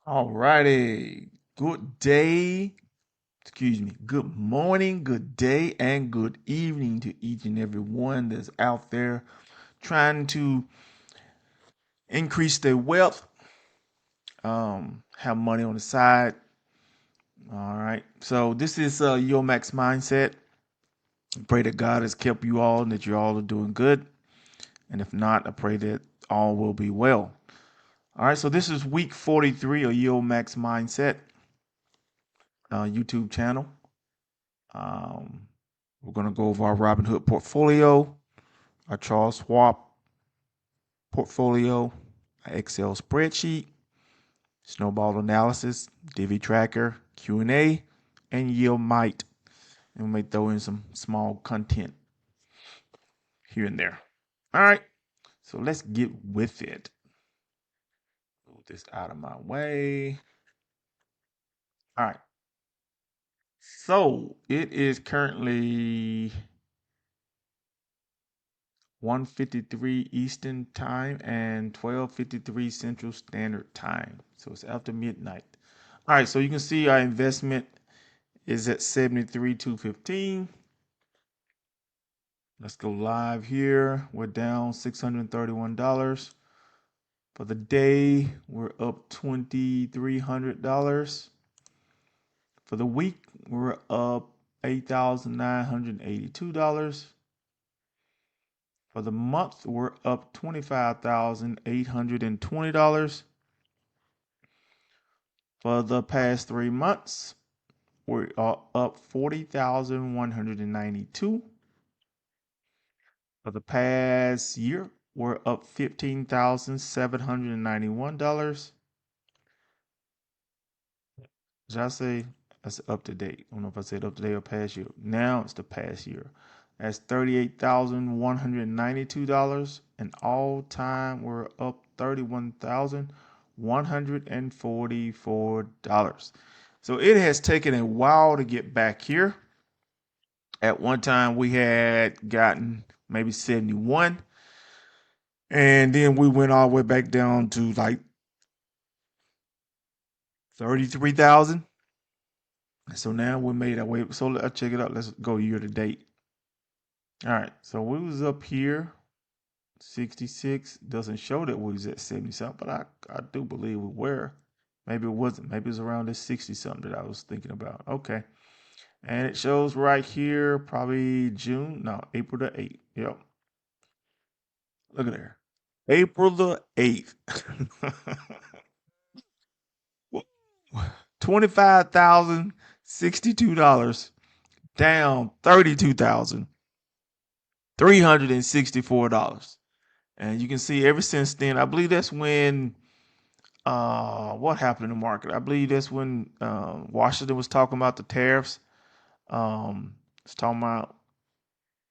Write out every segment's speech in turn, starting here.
All righty. Good day. Excuse me. Good morning, good day, and good evening to each and every one that's out there trying to increase their wealth, have money on the side. All right. So this is YieldMax Mindset. I pray that God has kept you all and that you all are doing good. And if not, I pray that all will be well. All right. So this is week 43 of YieldMax Mindset YouTube channel. Um, we're going to go over our Robinhood portfolio, our Charles Schwab portfolio, our Excel spreadsheet, Snowball analysis, Divi tracker, Q&A, and YieldMite. And we may throw in some small content here and there. All right, so let's get with it. Move this out of my way. All right. So it is currently 1:53 Eastern Time and 12:53 Central Standard Time. So it's after midnight. All right, so you can see our investment is at 73,215. Let's go live here. We're down $631. For the day, we're up $2,300. For the week, we're up $8,982. For the month, we're up $25,820. For the past 3 months, we're up 40,192. For the past year, we're up $15,791. Did I say that's up to date? I don't know if I said up to date or past year. Now it's the past year. That's $38,192. And all time, we're up $31,144. So it has taken a while to get back here. At one time, we had gotten maybe 71. And then we went all the way back down to like 33,000. So now we made our way. So let's check it out. Let's go year to date. All right. So we was up here, 66. Doesn't show that we was at 70 something, but I do believe we were. Maybe it wasn't. Maybe it was around this 60 something that I was thinking about. Okay. And it shows right here, probably June. No, April the 8th. Yep. Look at there. April the 8th. $25,062, down $32,364. And you can see ever since then, I believe that's when what happened in the market? I believe that's when Washington was talking about the tariffs. It's talking about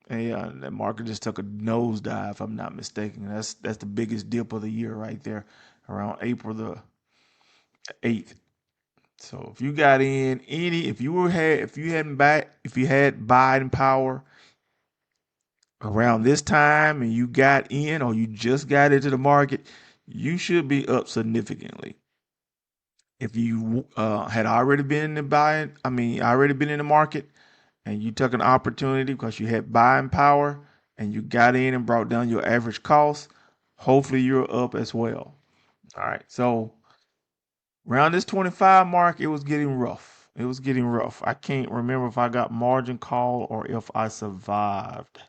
the market just took a nosedive, if I'm not mistaken. That's the biggest dip of the year right there, around April the 8th. So if you got in any, if you had buying power around this time and you got in or you just got into the market, you should be up significantly. If you had already been in the already been in the market and you took an opportunity because you had buying power and you got in and brought down your average cost, hopefully you're up as well. All right. So around this 25 mark, it was getting rough. It was getting rough. I can't remember if I got margin call or if I survived.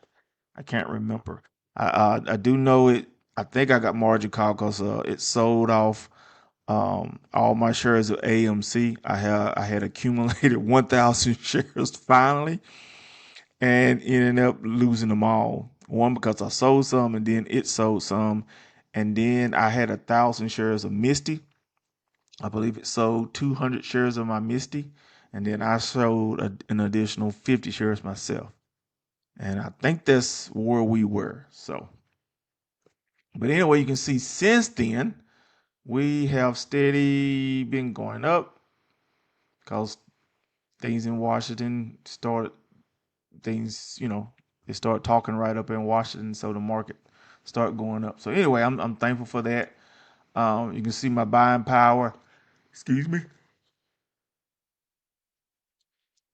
I can't remember. I do know it. I think I got margin call because it sold off all my shares of AMC. I had accumulated 1,000 shares finally, and ended up losing them all. One because I sold some, and then it sold some, and then I had 1,000 shares of Misty. I believe it sold 200 shares of my Misty, and then I sold an additional 50 shares myself. And I think that's where we were. So, but anyway, you can see since then we have steady been going up because things in Washington started things, they start talking right up in Washington, so the market start going up. So anyway, I'm thankful for that. You can see my buying power. Excuse me.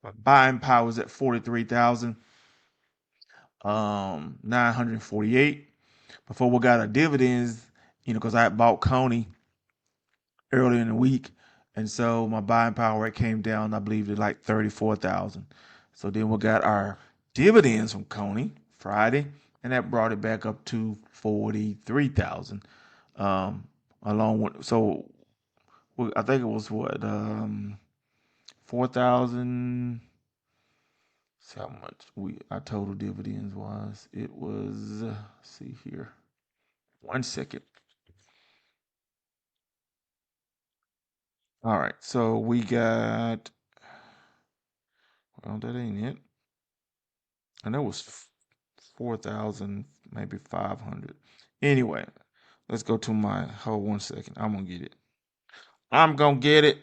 My buying power is at 43,948. Before we got our dividends, because I had bought Coney earlier in the week, and so my buying power it came down, I believe, to like 34,000. So then we got our dividends from Coney Friday, and that brought it back up to 43,000. Along with I think it was what 4,000. See how much our total dividends was. It was see here. 1 second. All right, so we got. Well, that ain't it. And that was 4,000, maybe 500. Anyway, let's go to my. Hold 1 second. I'm gonna get it. I'm gonna get it.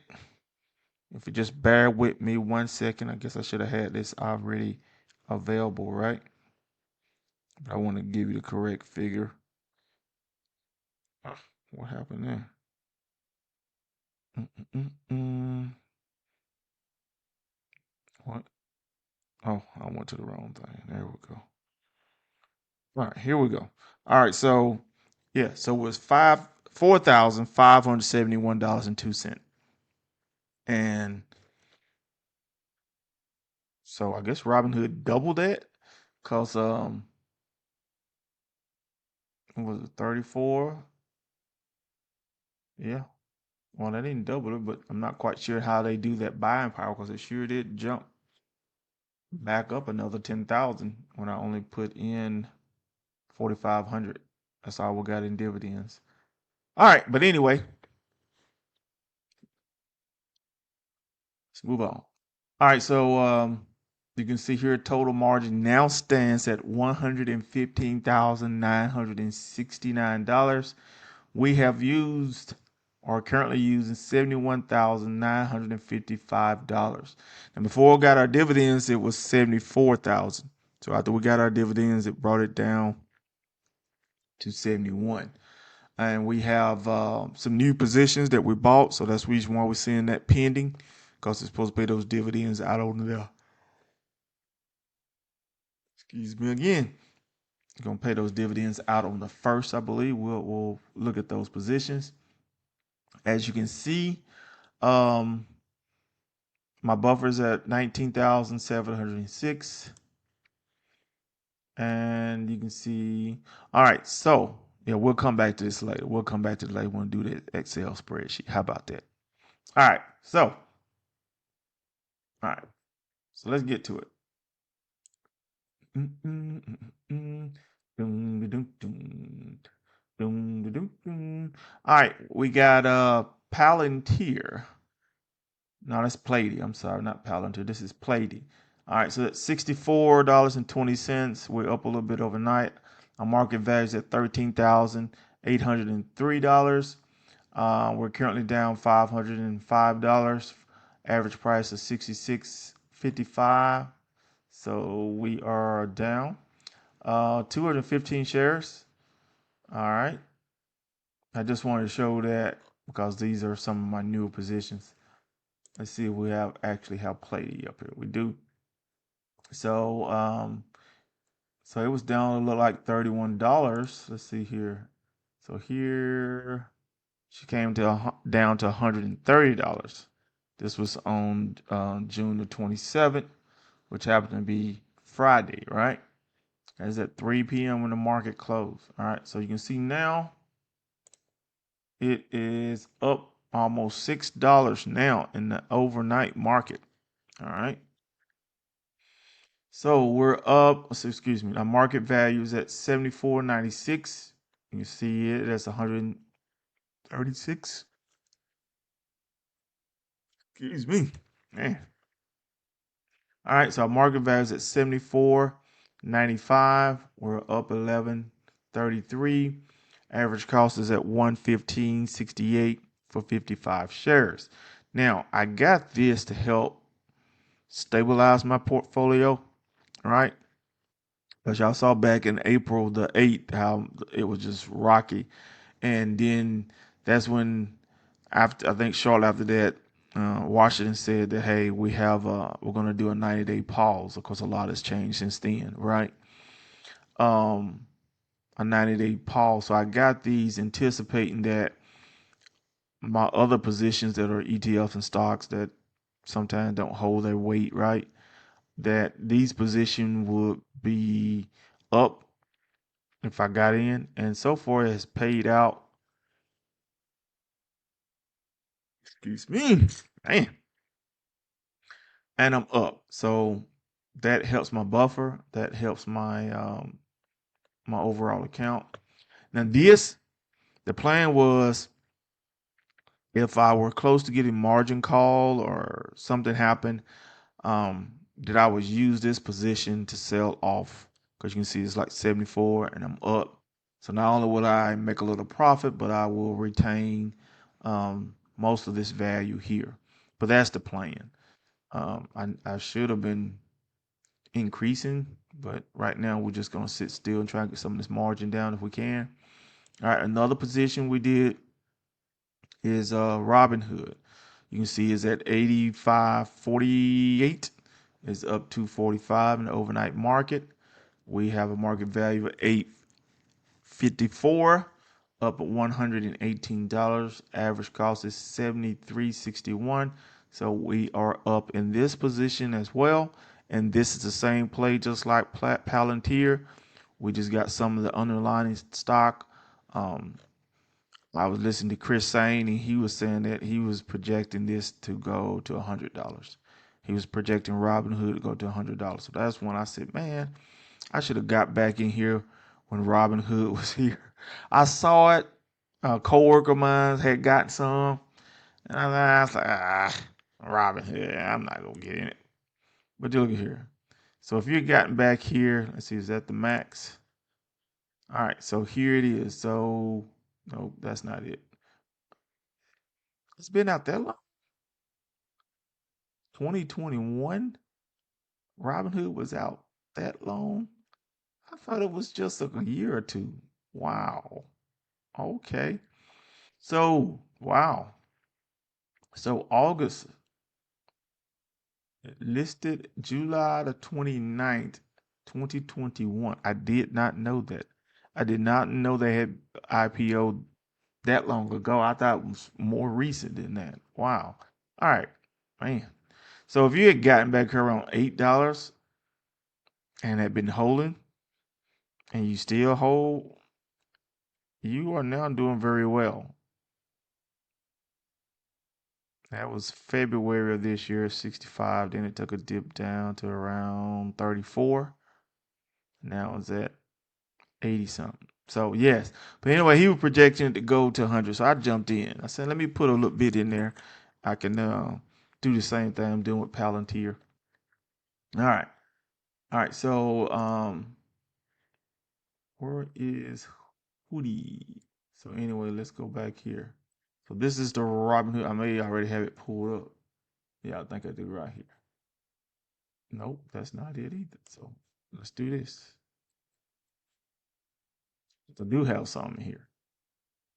If you just bear with me 1 second, I guess I should have had this already available, right? But I want to give you the correct figure. What happened there? What? Oh, I went to the wrong thing. There we go. All right, here we go. All right, so yeah, so it was $4,571.02. And so I guess Robinhood doubled that because what was it 34? Yeah. Well, they didn't double it, but I'm not quite sure how they do that buying power because it sure did jump back up another 10,000 when I only put in 4,500. That's all we got in dividends. All right, but anyway, let's move on. All right, so you can see here total margin now stands at $115,969. We have used or are currently using $71,955. And before we got our dividends, it was 74,000. So after we got our dividends, it brought it down to 71. And we have some new positions that we bought, so that's the reason why we're seeing that pending, because it's supposed to pay those dividends out on the. Excuse me again. You're gonna pay those dividends out on the first, I believe. We'll look at those positions. As you can see, um, my buffer is at 19,706. And you can see, all right, so yeah, we'll come back to this later. We'll come back to it later when we do the Excel spreadsheet. How about that? All right, so, all right, so let's get to it. All right, we got Palantir. No, that's Plady. I'm sorry, not Palantir. This is Plady. All right, so that's $64.20. We're up a little bit overnight. Our market value is at $13,803. We're currently down $505. Average price is $66.55. So we are down 215 shares. All right. I just wanted to show that because these are some of my newer positions. Let's see if we actually have Plady up here. We do. So so it was down a little like $31. Let's see here. So here she came to down to $130. This was on June the 27th, which happened to be Friday, right? That's at 3 p.m. when the market closed. All right, so you can see now it is up almost $6 now in the overnight market. All right. So we're up, so excuse me, our market value is at 74.96. You can see it, that's 136. Excuse me. Man. All right, so our market value is at 74.95. We're up 11.33. Average cost is at 115.68 for 55 shares. Now, I got this to help stabilize my portfolio, right? Because y'all saw back in April the 8th how it was just rocky. And then That's when, after I think shortly after that, Washington said that, hey, we're going to do a 90-day pause. Of course, a lot has changed since then, right? Um, a 90-day pause. So I got these anticipating that my other positions that are ETFs and stocks that sometimes don't hold their weight, right? That these positions would be up if I got in, and so far it has paid out. Excuse me, man. And I'm up. So that helps my buffer. That helps my overall account. Now the plan was, if I were close to getting margin call or something happened, that I would use this position to sell off, because you can see it's like 74 and I'm up. So not only will I make a little profit, but I will retain most of this value here. But that's the plan. I should have been increasing, but right now we're just gonna sit still and try to get some of this margin down if we can. All right, another position we did is Robinhood. You can see is at 85.48. Is up to 45 in the overnight market. We have a market value of 854, up at $118. Average cost is 73.61. So we are up in this position as well. And this is the same play, just like Palantir. We just got some of the underlying stock. I was listening to Chris Sane, and he was saying that he was projecting this to go to $100. He was projecting Robinhood to go to $100. So that's when I said, man, I should have got back in here when Robinhood was here. I saw it. A coworker of mine had gotten some, and I was like, Robinhood, I'm not gonna get in it. But look at here. So if you've gotten back here, let's see, is that the max? All right, so here it is. So no, that's not it. It's been out that long. 2021, Robinhood was out that long. I thought it was just a year or two. Wow. Okay. So, wow. So August listed July the 29th, 2021. I did not know that. I did not know they had IPO that long ago. I thought it was more recent than that. Wow. All right. Man. So if you had gotten back here around $8 and had been holding, and you still hold, you are now doing very well. That was February of this year, 65. Then it took a dip down to around 34. Now it's at 80 something. So yes, but anyway, he was projecting it to go to 100. So I jumped in. I said, let me put a little bit in there. I can do the same thing I'm doing with Palantir. All right, all right. So where is Hootie? So anyway, let's go back here. So this is the Robinhood. I may already have it pulled up. Yeah, I think I do right here. Nope, that's not it either. So let's do this. So I do have something here.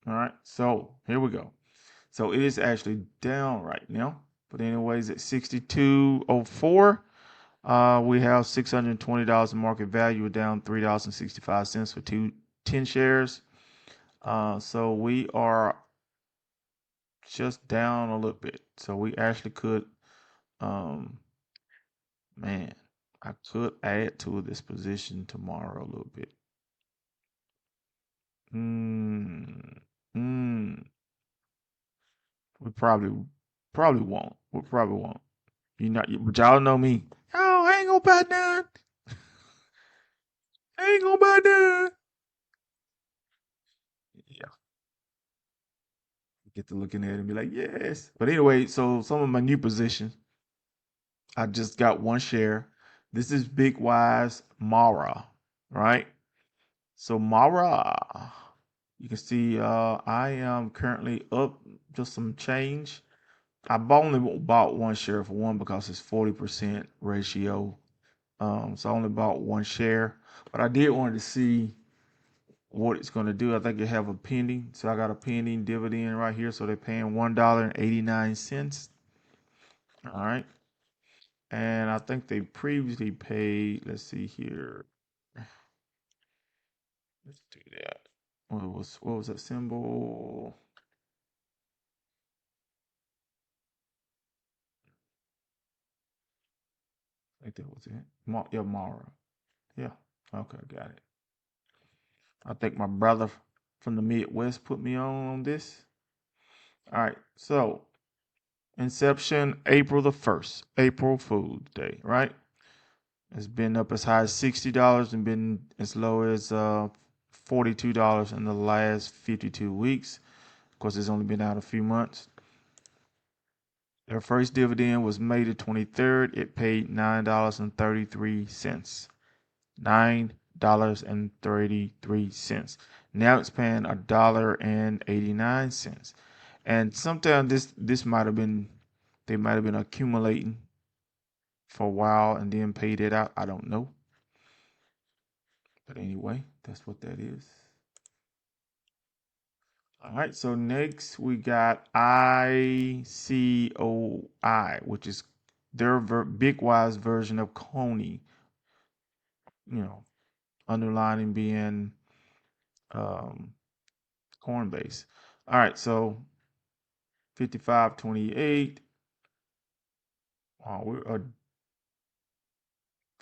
All right, so here we go. So it is actually down right now. But anyways, at 62.04, we have $620 in market value, down $3.65 for 10 shares. So we are just down a little bit. So we actually could, um, man, I could add to this position tomorrow a little bit. Mm, mm. We probably won't. We probably won't. You know, but y'all know me. Oh, I ain't gonna buy none. I ain't gonna buy none. Yeah, get to looking at it and be like, yes. But anyway, so some of my new positions, I just got one share. This is Big Wise Mara, right? So Mara, you can see I am currently up just some change. I've only bought one share for one because it's 40% ratio. So I only bought one share, but I did want to see what it's going to do. I think they have a pending. So I got a pending dividend right here. So they're paying $1.89. All right. And I think they previously paid, let's see here. Let's do that. What was that symbol? I think that was it. Yeah, Mara. Yeah. Okay, got it. I think my brother from the Midwest put me on this. All right. So inception April the 1st, April Fool's Day, right? It's been up as high as $60 and been as low as $42 in the last 52 weeks. Of course, it's only been out a few months. Their first dividend was May the 23rd. It paid $9.33. $9.33. Now it's paying $1.89. And sometimes this might have been, they might have been accumulating for a while and then paid it out. I don't know. But anyway, that's what that is. All right, so next we got ICOI, which is their Big Wise version of Coney, underlining being Coinbase. All right, so 55.28. We're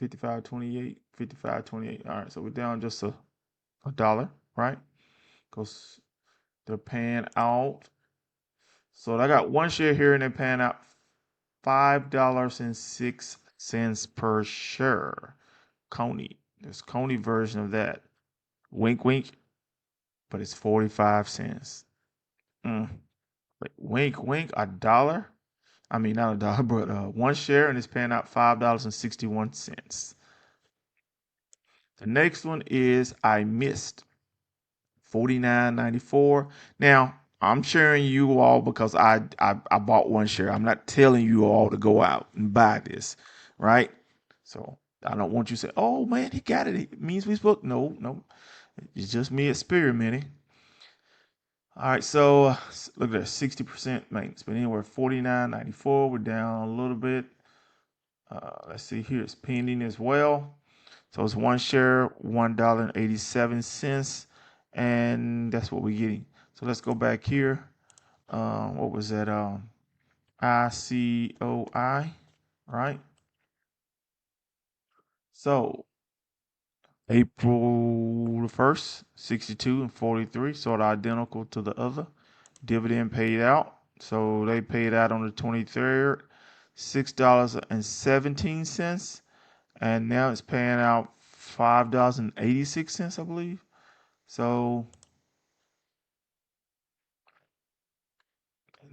55.28, 55.28. All right, so we're down just a dollar, right? Because they're paying out. So I got one share here and they're paying out $5.06 per share. Coney. There's Coney version of that. Wink, wink, but it's 45 cents. Like wink, wink, a dollar. I mean, not a dollar, but one share, and it's paying out $5.61. The next one is I missed $49.94. Now, I'm sharing you all because I bought one share. I'm not telling you all to go out and buy this, right? So I don't want you to say, "Oh man, he got it. It means we spoke." No, no, it's just me experimenting. All right, so look at that, 60% maintenance, but anyway, 49.94. We're down a little bit. Let's see here, it's pending as well. So it's one share, $1.87, and that's what we're getting. So let's go back here. What was that? ICOI, right? So April the 1st, 62 and 43, sort of identical to the other. Dividend paid out. So they paid out on the 23rd, $6.17. And now it's paying out $5.86, I believe. So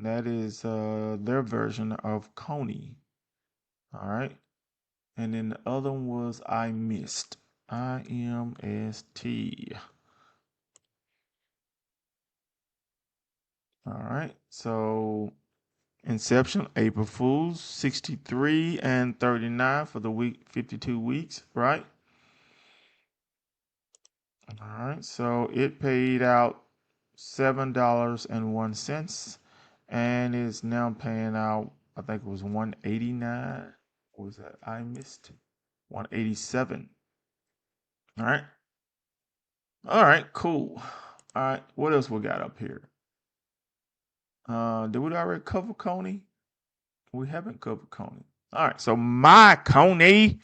that is their version of Coney. All right. And then the other one was I missed. IMST. All right. So inception, April Fools, 63 and 39 for the week, 52 weeks, right? All right. So it paid out $7.01 and is now paying out, I think it was 189. What was that? I missed 187. All right. All right, cool. All right, what else we got up here? Did we already cover Coney? We haven't covered Coney. All right, so my Coney.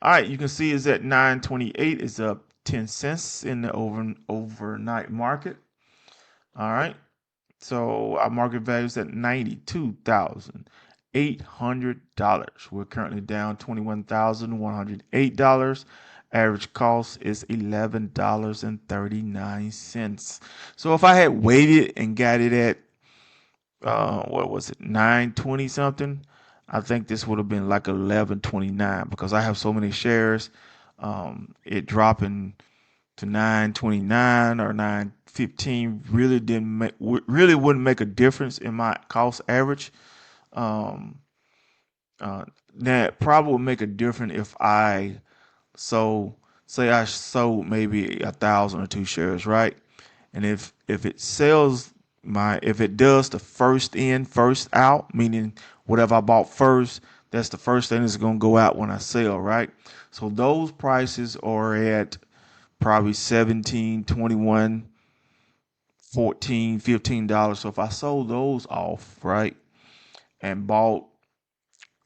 All right, you can see it's at 928. It's up 10 cents in the overnight market. All right. So our market value is at $92,800. We're currently down $21,108. Average cost is $11.39. So if I had waited and got it at what was it, 920 something, I think this would have been like 1129 because I have so many shares. It dropping to 929 or 915 really wouldn't make a difference in my cost average. That probably would make a difference if I sold say I sold maybe 1,000 or 2 shares, right? And if it sells if it does the first in, first out, meaning whatever I bought first, that's the first thing that's gonna go out when I sell, right? So those prices are at probably 17, 21, 14, $15. So if I sold those off, right, and bought,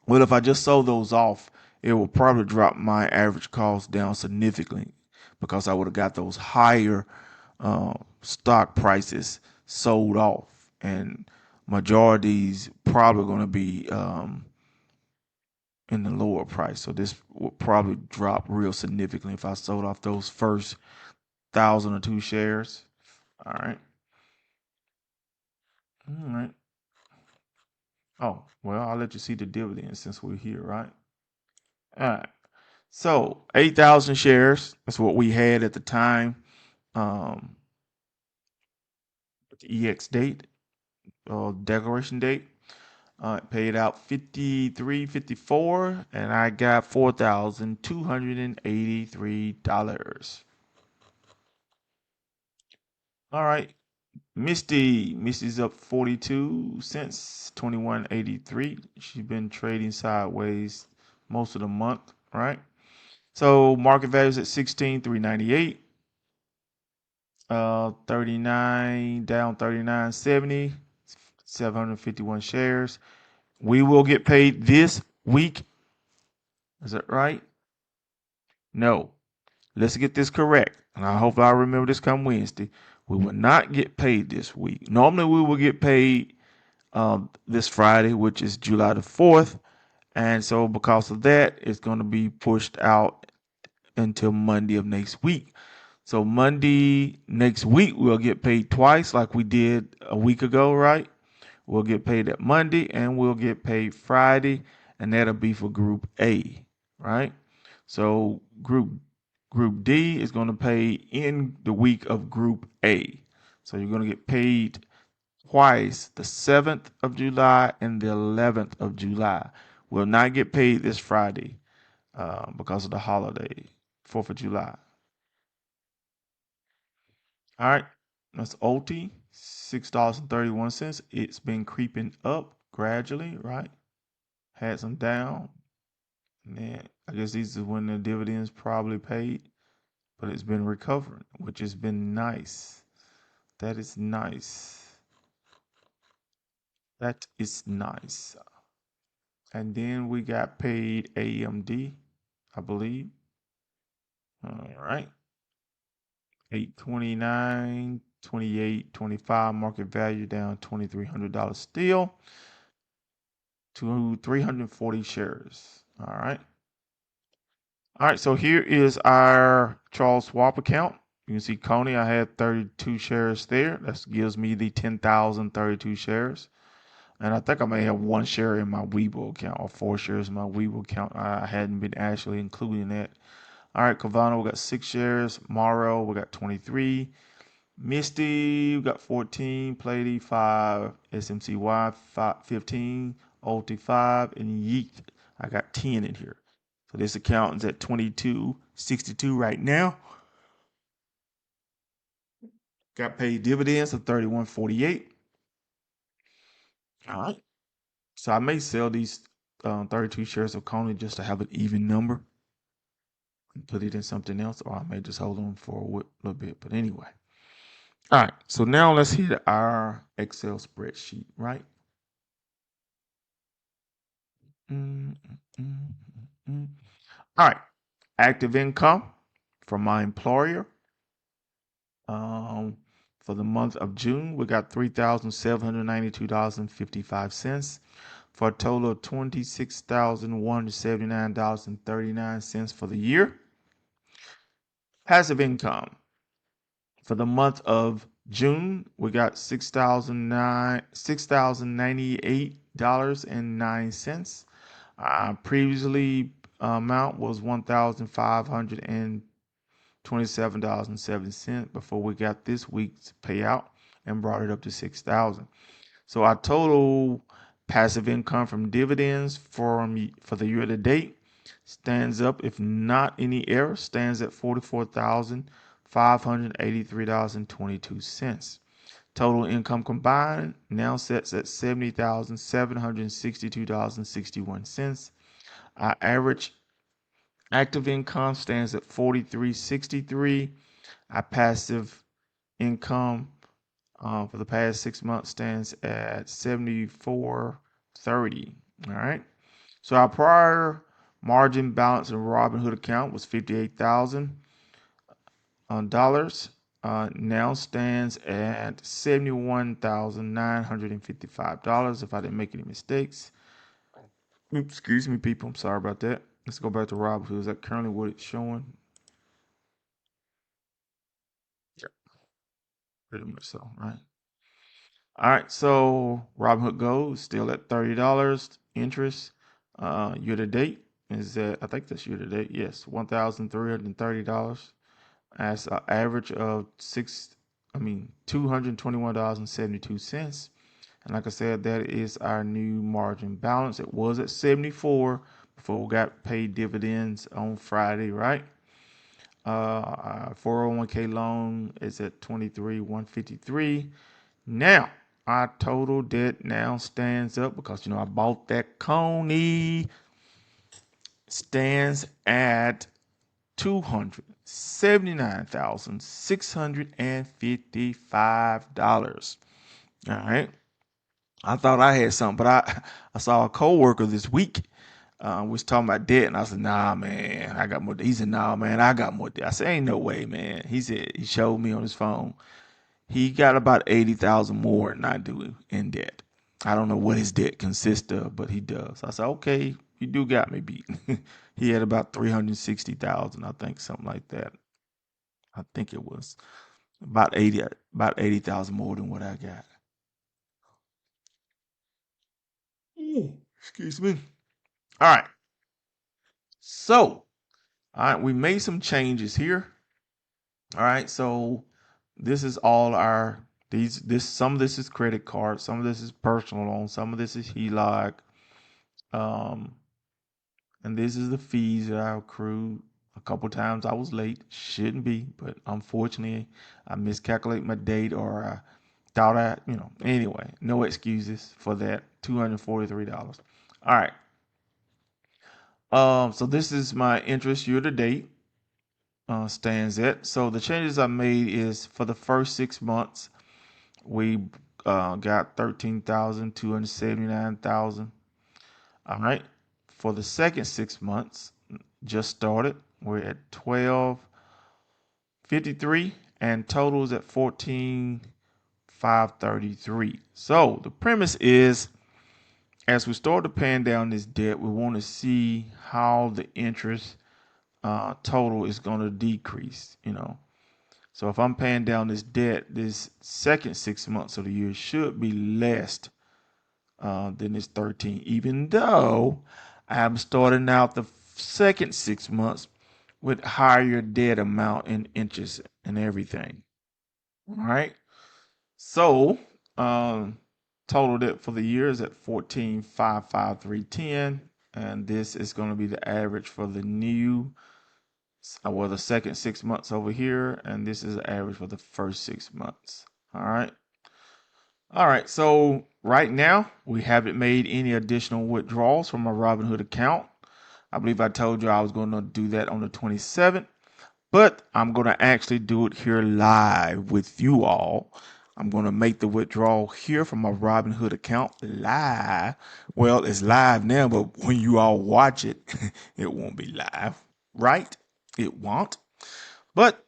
well, if I just sold those off, it will probably drop my average cost down significantly because I would have got those higher stock prices sold off, and majority's probably going to be in the lower price. So this will probably drop real significantly if I sold off those first 1,002 shares. All right. All right. Oh, well, I'll let you see the dividends since we're here, right? All right. So 8,000 shares. That's what we had at the time. Um, the EX date, declaration date. It paid out 53.54, and I got $4,283. All right. Misty's up 42 cents, 21.83. She's been trading sideways most of the month, right? So market value is at 16,398. 39 down 39.70, 751 shares. We will get paid this week. Is that right? No. Let's get this correct. And I hope I remember this come Wednesday. We will not get paid this week. Normally we will get paid this Friday, which is July the 4th. And so because of that, it's going to be pushed out until Monday of next week. So Monday next week, we'll get paid twice like we did a week ago, right? We'll get paid at Monday and we'll get paid Friday, and that'll be for Group A, right? So Group D is going to pay in the week of Group A. So you're going to get paid twice, the 7th of July and the 11th of July. Will not get paid this Friday because of the holiday, 4th of July. All right, that's OT, $6.31. It's been creeping up gradually, right? Had some down, and then I guess these are when the dividends probably paid, but it's been recovering, which has been nice. That is nice. That is nice. And then we got paid AMD, I believe. All right. 829, 28, 25 market value down $2,300 still to 340 shares. All right. All right. So here is our Charles Schwab account. You can see Coney, I had 32 shares there. That gives me the 10,032 shares. And I think I may have 1 share in my Webull account or 4 shares in my Webull account. I hadn't been actually including that. All right, Cavano, we got 6 shares. Morrow, we got 23. Misty, we got 14. Plady, 5. SMCY, 15. Ulti, 5. And Yeet, I got 10 in here. So this account is at 22.62 right now. Got paid dividends of 31.48. All right. So I may sell these 32 shares of Coney just to have an even number and put it in something else, or I may just hold on for a little bit. But anyway. All right. So now let's hit our Excel spreadsheet, right? All right. Active income from my employer. For the month of June, we got $3,792.55 for a total of $26,179.39 for the year. Passive income for the month of June, we got $6,098.09. Previously, amount was $1,527.07 before we got this week's payout and brought it up to $6,000. So our total passive income from dividends for the year to date stands up, if not any error, stands at $44,583.22. Total income combined now sets at $70,762.61. Our average active income stands at $43.63. Our passive income for the past 6 months stands at $74.30. All right. So our prior margin balance in Robinhood account was $58,000. Now stands at $71,955 if I didn't make any mistakes. Oops, excuse me, people. I'm sorry about that. Let's go back to Robinhood. Is that currently what it's showing? Yeah, pretty much so, right? All right, so Robinhood Gold is still at $30. Interest year to date is at, I think that's year to date, yes, $1,330. That's an average of $221.72. And like I said, that is our new margin balance. It was at 74 before we got paid dividends on Friday, right? Our 401k loan is at 23,153. Now, our total debt now stands up because I bought that Coney, stands at $279,655. All right. I thought I had something, but I saw a coworker this week was talking about debt, and I said, "Nah, man, I got more debt." He said, "Nah, man, I got more debt." I said, "Ain't no way, man." He said he showed me on his phone. He got about 80,000 more than I do in debt. I don't know what his debt consists of, but he does. I said, "Okay, you do got me beat." He had about 360,000, I think, something like that. I think it was about 80,000 more than what I got. Excuse me. All right. So, all right, we made some changes here. All right. So, this is all our this some of this is credit card, some of this is personal loan, some of this is HELOC. Um, and this is the fees that I accrued. A couple times I was late, shouldn't be, but unfortunately I miscalculated my date or I thought anyway, no excuses for that. $243. All right. So this is my interest year to date. Stands at. So the changes I made is for the first 6 months, we got 13,279,000. All right. For the second 6 months, just started, we're at 1253 and totals at 14,533. So the premise is, as we start to paying down this debt, we want to see how the interest total is going to decrease. So if I'm paying down this debt, this second 6 months of the year should be less than this 13, even though I'm starting out the second 6 months with higher debt amount and interest and everything. All right. So total debt for the year is at 14,553.10, and this is going to be the average for the the second 6 months over here, and this is the average for the first 6 months. All right. All right. So right now we haven't made any additional withdrawals from my Robinhood account. I believe I told you I was going to do that on the 27th, but I'm going to actually do it here live with you all. I'm going to make the withdrawal here from my Robinhood account live. Well, it's live now, but when you all watch it, it won't be live, right? It won't. But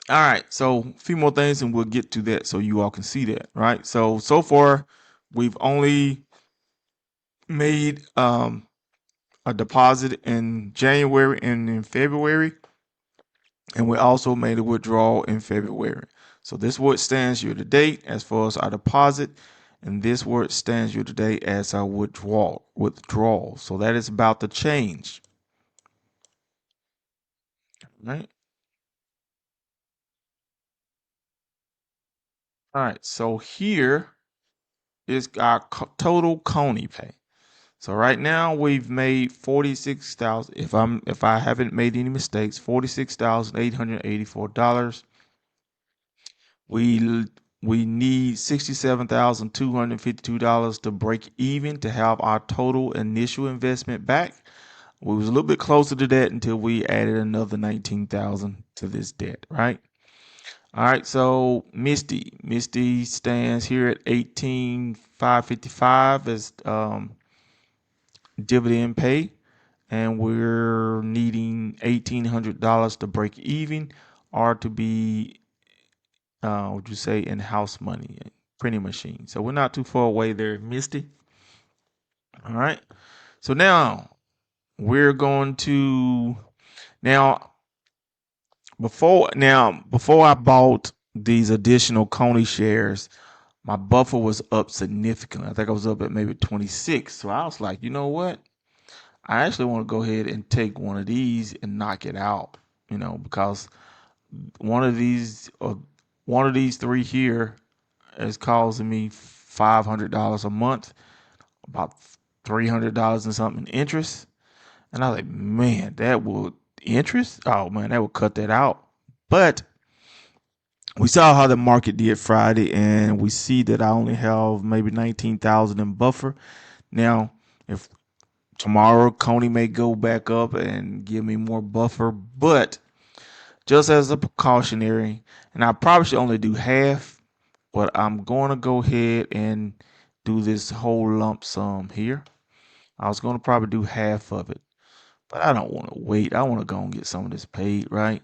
all right, so a few more things and we'll get to that so you all can see that, right? So far we've only made a deposit in January and in February, and we also made a withdrawal in February. So this word stands year to date as far as our deposit, and this word stands year to date as our withdrawal. So that is about to change, right? All right, so here is our total Coney pay. So right now we've made 46,000. If I haven't made any mistakes, $46,884. We we need $67,252 to break even to have our total initial investment back. We was a little bit closer to that until we added another 19,000 to this debt, right? All right, so Misty stands here at 18,555 as dividend pay, and we're needing $1,800 to break even, or to be would you say in house money, printing machine. So we're not too far away there, Misty. All right. So now we're going to now before I bought these additional Coney shares, my buffer was up significantly. I think I was up at maybe 26. So I was like, you know what? I actually want to go ahead and take one of these and knock it out, because one of these three here is causing me $500 a month, about $300 and something in interest. And I was like, man, that would interest. Oh man, that would cut that out. But we saw how the market did Friday, and we see that I only have maybe 19,000 in buffer. Now, if tomorrow Coney may go back up and give me more buffer, but just as a precautionary, and I probably should only do half, but I'm going to go ahead and do this whole lump sum here. I was going to probably do half of it, but I don't want to wait. I want to go and get some of this paid, right?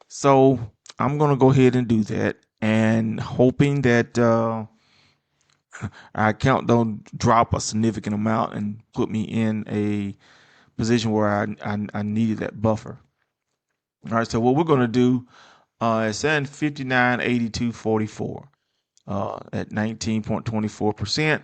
So I'm going to go ahead and do that, and hoping that our account don't drop a significant amount and put me in a position where I needed that buffer. All right, so what we're going to do is send 59.8244 at 19.24%.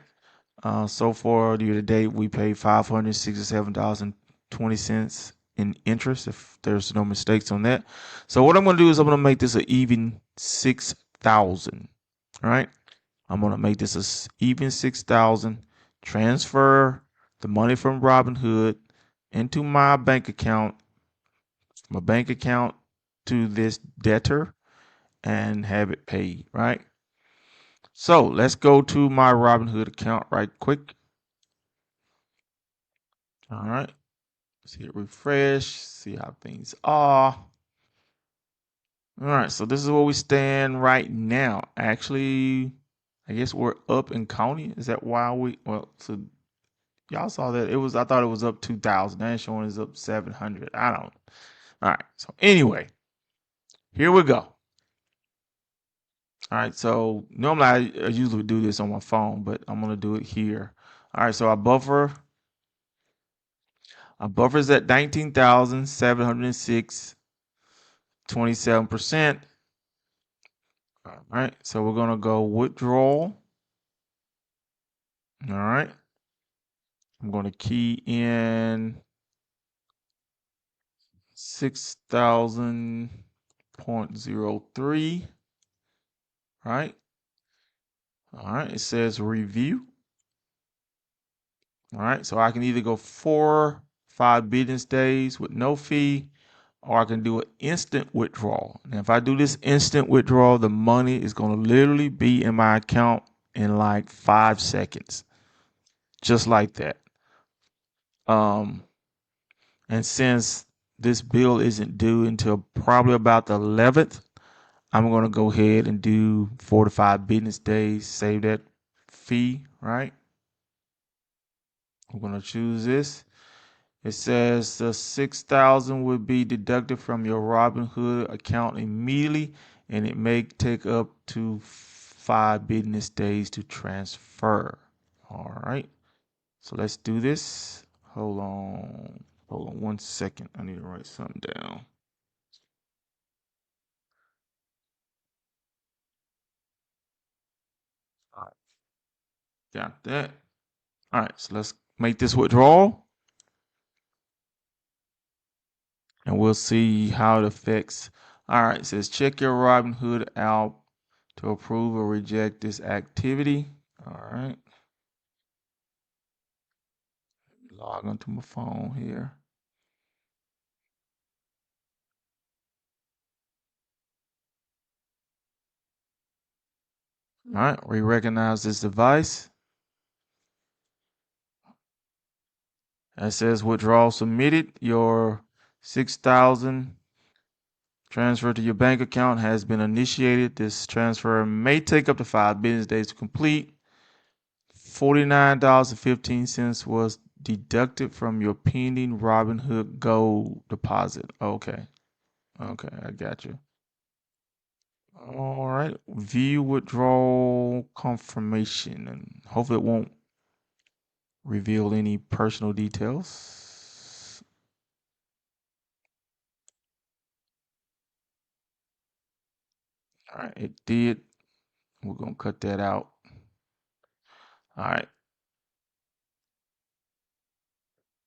So far, year to date, we paid $567.20 in interest, if there's no mistakes on that. So what I'm going to do is I'm going to make this an even 6,000. All right, I'm going to make this a even 6,000. Transfer the money from Robinhood into my bank account, to this debtor, and have it paid. Right. So let's go to my Robinhood account right quick. All right. Let's hit refresh, see how things are. All right, so this is where we stand right now. Actually, I guess we're up in county. Is that why so y'all saw that I thought it was up 2,000. Now it's showing it's up 700. I don't. All right, so anyway, here we go. All right, so normally I usually do this on my phone, but I'm gonna do it here. All right, so our buffer is at 19,706, 27%. All right, so we're gonna go withdrawal. All right, I'm gonna key in 6,000.03. Right. All right, it says review. All right, so I can either go 5 business days with no fee, or I can do an instant withdrawal. And if I do this instant withdrawal, the money is going to literally be in my account in like 5 seconds, just like that. And since this bill isn't due until probably about the 11th, I'm going to go ahead and do 4 to 5 business days, save that fee, right? I'm going to choose this. It says the 6,000 would be deducted from your Robinhood account immediately, and it may take up to 5 business days to transfer. All right. So let's do this. Hold on 1 second. I need to write something down. All right. Got that. All right. So let's make this withdrawal, and we'll see how it affects. All right. It says check your Robinhood out to approve or reject this activity. All right. Log onto my phone here. All right, we recognize this device. It says withdrawal submitted. Your 6,000 transfer to your bank account has been initiated. This transfer may take up to 5 business days to complete. $49.15 was deducted from your pending Robinhood Gold deposit. Okay. Okay, I got you. All right. View withdrawal confirmation. And hopefully it won't reveal any personal details. All right, it did. We're going to cut that out. All right.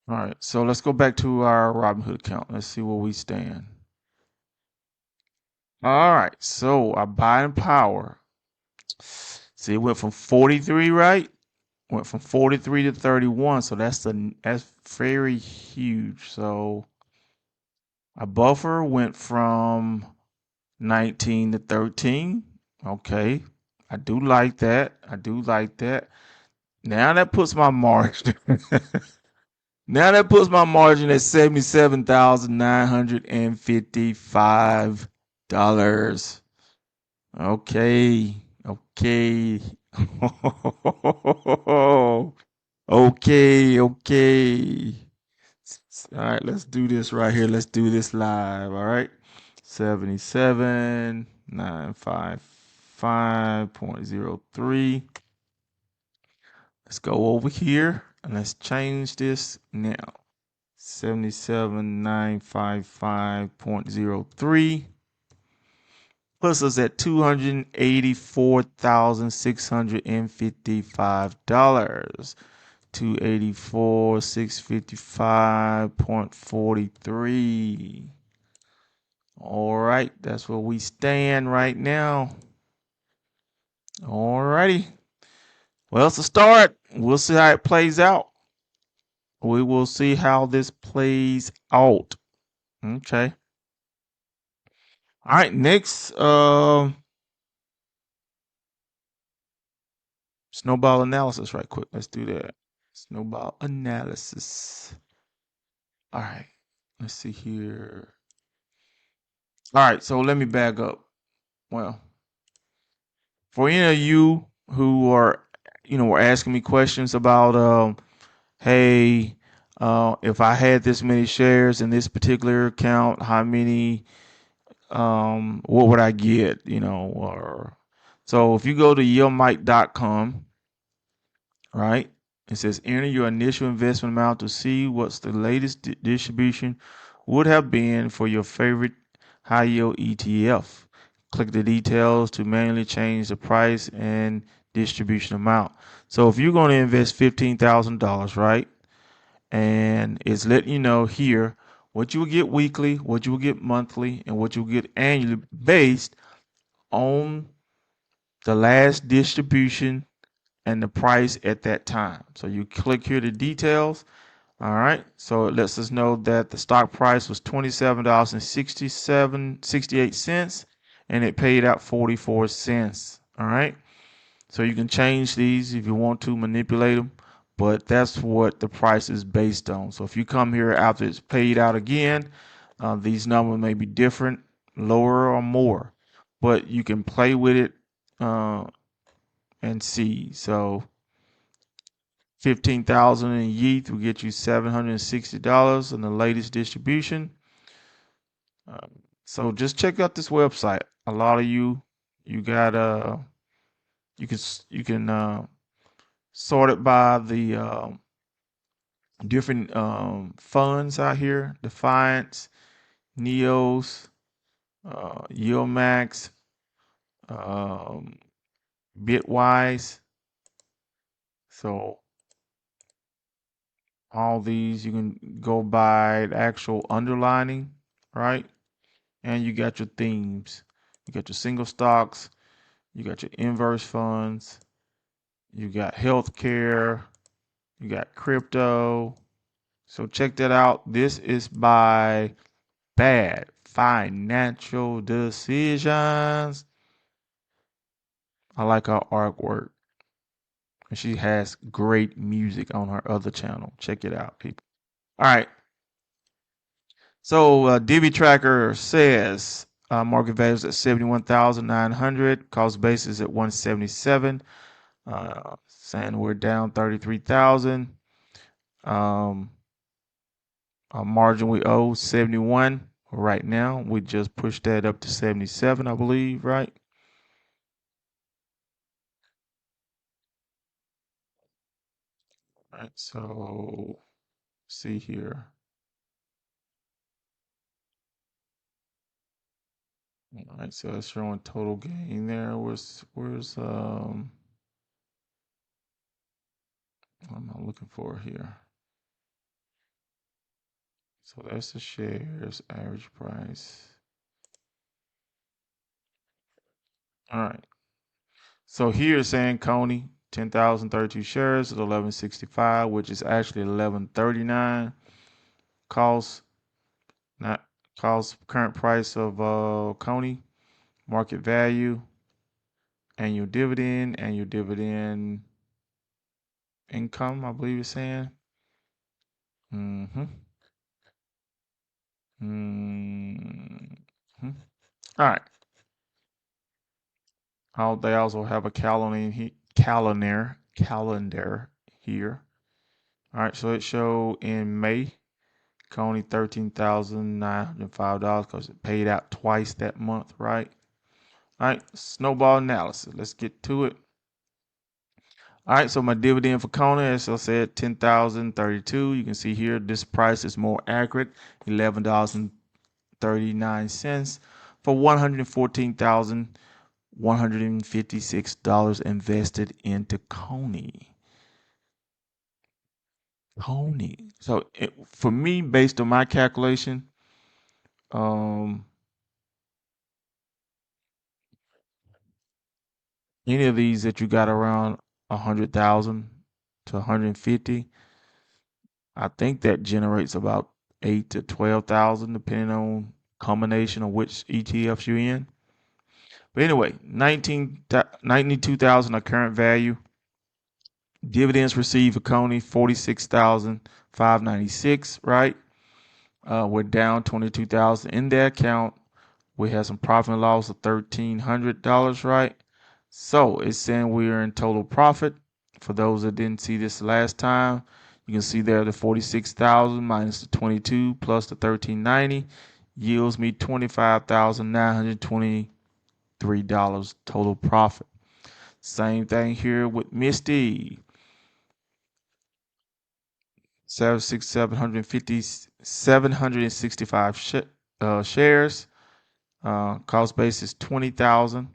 All right. So let's go back to our Robinhood account. Let's see where we stand. All right. So our buying power. See, it went from 43, right? Went from 43 to 31. So that's very huge. So our buffer went from 19 to 13. Okay. I do like that. I do like that. Now that puts my margin. Now that puts my margin at $77,955. Okay. Okay. Okay. Okay. All right, let's do this right here. Let's do this live. All right. 77,955.03. Let's go over here and let's change this now. 77,955.03 puts us at $284,655. 284,655.43. All right, that's where we stand right now. All righty. Well, it's a start. We'll see how it plays out. We will see how this plays out. Okay. All right, next, snowball analysis right quick. Let's do that. Snowball analysis. All right, let's see here. All right, so let me back up. Well, for any of you who are, were asking me questions about, hey, if I had this many shares in this particular account, how many, what would I get, or so if you go to YieldMax.com, right, it says enter your initial investment amount to see what's the latest distribution would have been for your favorite high yield ETF. Click the details to manually change the price and distribution amount. So if you're going to invest $15,000, right, and it's letting you know here what you will get weekly, what you will get monthly, and what you will get annually based on the last distribution and the price at that time. So you click here the details. All right. So it lets us know that the stock price was $27.68 and it paid out 44 cents. All right. So you can change these if you want to manipulate them, but that's what the price is based on. So if you come here after it's paid out again, these numbers may be different, lower or more, but you can play with it and see. So 15,000 in YETH will get you $760 in the latest distribution. So just check out this website. A lot of you got you can sort it by the different funds out here: Defiance, Neos, YieldMax, Bitwise. So all these you can go by the actual underlining, right? And you got your themes. You got your single stocks. You got your inverse funds. You got healthcare. You got crypto. So check that out. This is by Bad Financial Decisions. I like her artwork. And she has great music on her other channel. Check it out, people. All right. So Divi Tracker says market value is at 71,900. Cost basis at 177. Saying we're down 33,000. Our margin we owe 71 right now. We just pushed that up to 77, I believe, right? All right. So see here. All right, so it's showing total gain there. Where's what am I looking for here? So that's the shares average price. All right. So here it's saying Coney 10,032 shares at 1165, which is actually 1139. Cost not cost current price of Coney, market value, annual dividend income, I believe it's saying. Mm-hmm. Mm-hmm. All right. They also have a calendar here. All right, so it showed in May, Coney $13,905 because it paid out twice that month, right? All right, snowball analysis. Let's get to it. All right, so my dividend for Coney, as I said, 10,032. You can see here this price is more accurate, $11.39 for 114,156 invested into Coney. So for me, based on my calculation, um, any of these that you got around 100,000 to 150, I think that generates about 8 to 12,000, depending on combination of which ETFs you're in. But anyway, 92,000 of current value. Dividends received for Coney 46,596. Right. We're down 22,000 in their account. We had some profit and loss of $1,300, right? So it's saying we are in total profit. For those that didn't see this last time, you can see there the 46,000 minus the 22 plus the 1,390 yields me $25,923 total profit. Same thing here with Misty. 765 shares. Cost base is 20,000.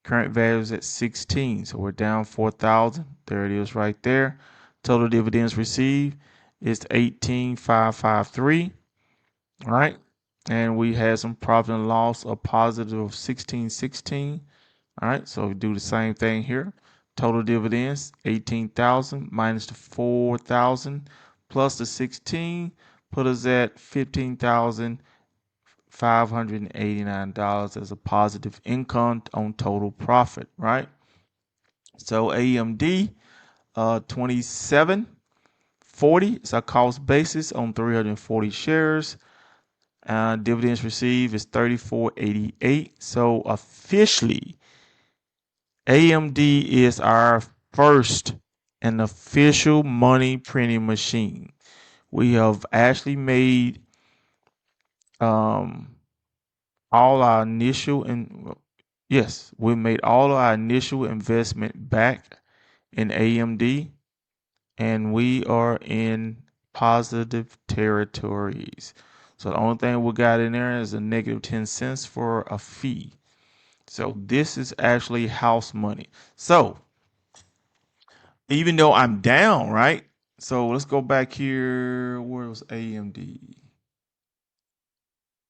Current value is at 16, so we're down 4,000. There it is right there. Total dividends received is 18,553. All right, and we had some profit and loss of positive 1616. All right, so we do the same thing here. Total dividends 18,000 minus the 4,000 plus the 16 put us at 15,589 as a positive income on total profit, right? So AMD 2740 is our cost basis on 340 shares. Dividends received is 3488. So officially, AMD is our first and official money printing machine. We have actually made all our initial and yes, we made all of our initial investment back in AMD, and we are in positive territories. So the only thing we got in there is a negative 10 cents for a fee. So this is actually house money. So even though I'm down, right? So let's go back here. Where was AMD?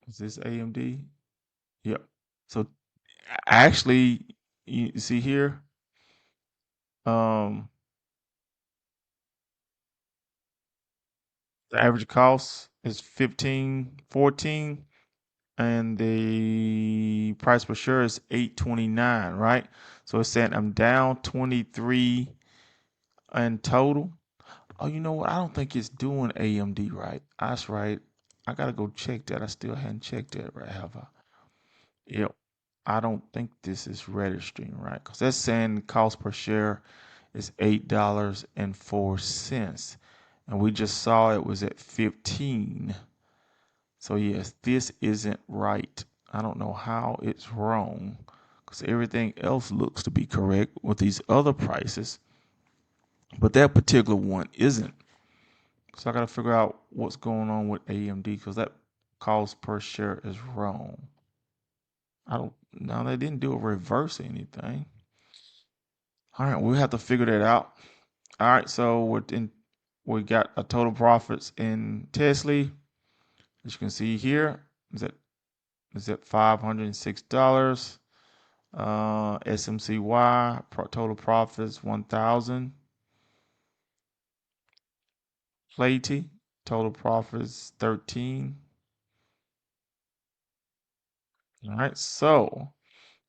Is this AMD? Yep. So actually, you see here, um, The average cost is 15.14, and the price per share is 8.29, right? So it's saying I'm down 23 in total. Oh, you know what? I don't think it's doing AMD right. That's right. I gotta go check that. I still hadn't checked that right, have I? Yep. I don't think this is registering right because that's saying cost per share is $8.04. And we just saw it was at 15. So yes, this isn't right. I don't know how it's wrong because everything else looks to be correct with these other prices, but that particular one isn't. So I got to figure out what's going on with AMD because that cost per share is wrong. I don't. No, they didn't do a reverse or anything. All right, we'll have to figure that out. All right, so we got a total profits in Tesla. As you can see here, is at $506. SMCY total profits 1,000. Platy total profits 13. All right, so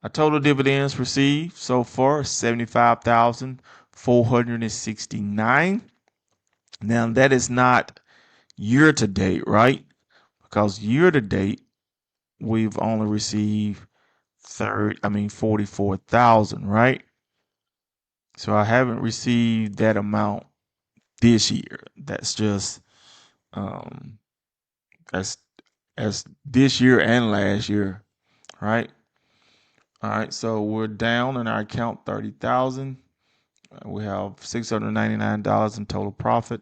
our total dividends received so far 75,469. Now that is not year to date, right? Because year to date we've only received 44,000, right? So I haven't received that amount this year. That's just um that's as this year and last year, right? All right, so we're down in our account 30,000. We have $699 in total profit.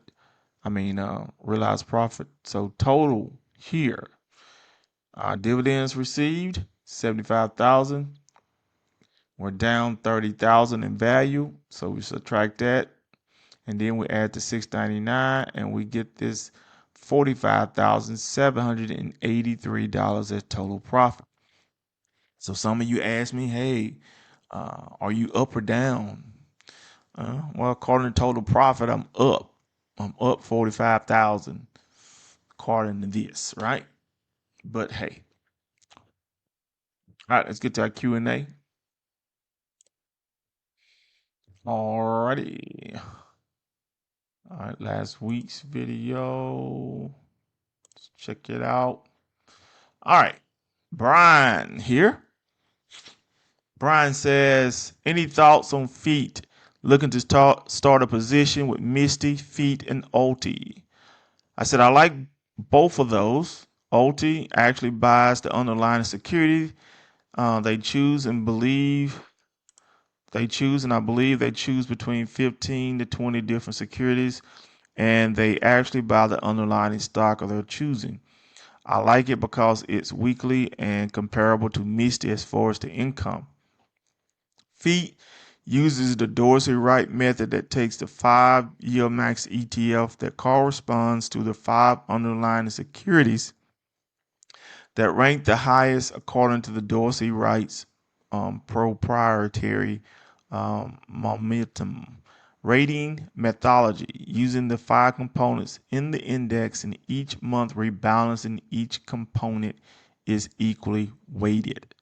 Realized profit. So total here, our dividends received 75,000. We're down 30,000 in value, so we subtract that, and then we add the 699, and we get this $45,783 as total profit. So some of you ask me, hey, are you up or down? Well, according to total profit, I'm up. I'm up 45,000 according to this, right? But hey, all right, let's get to our Q&A. Alrighty. All right, last week's video. Let's check it out. All right, Brian here. Brian says, any thoughts on feet? Looking to start a position with Misty, Feet, and Ulti. I said I like both of those. Ulti actually buys the underlying security. They choose and I believe they choose between 15 to 20 different securities, and they actually buy the underlying stock of their choosing. I like it because it's weekly and comparable to Misty as far as the income. Feet uses the Dorsey Wright method that takes the 5 YieldMax ETF that corresponds to the 5 underlying securities that rank the highest according to the Dorsey Wright's proprietary momentum rating methodology, using the 5 components in the index, and each month rebalancing each component is equally weighted.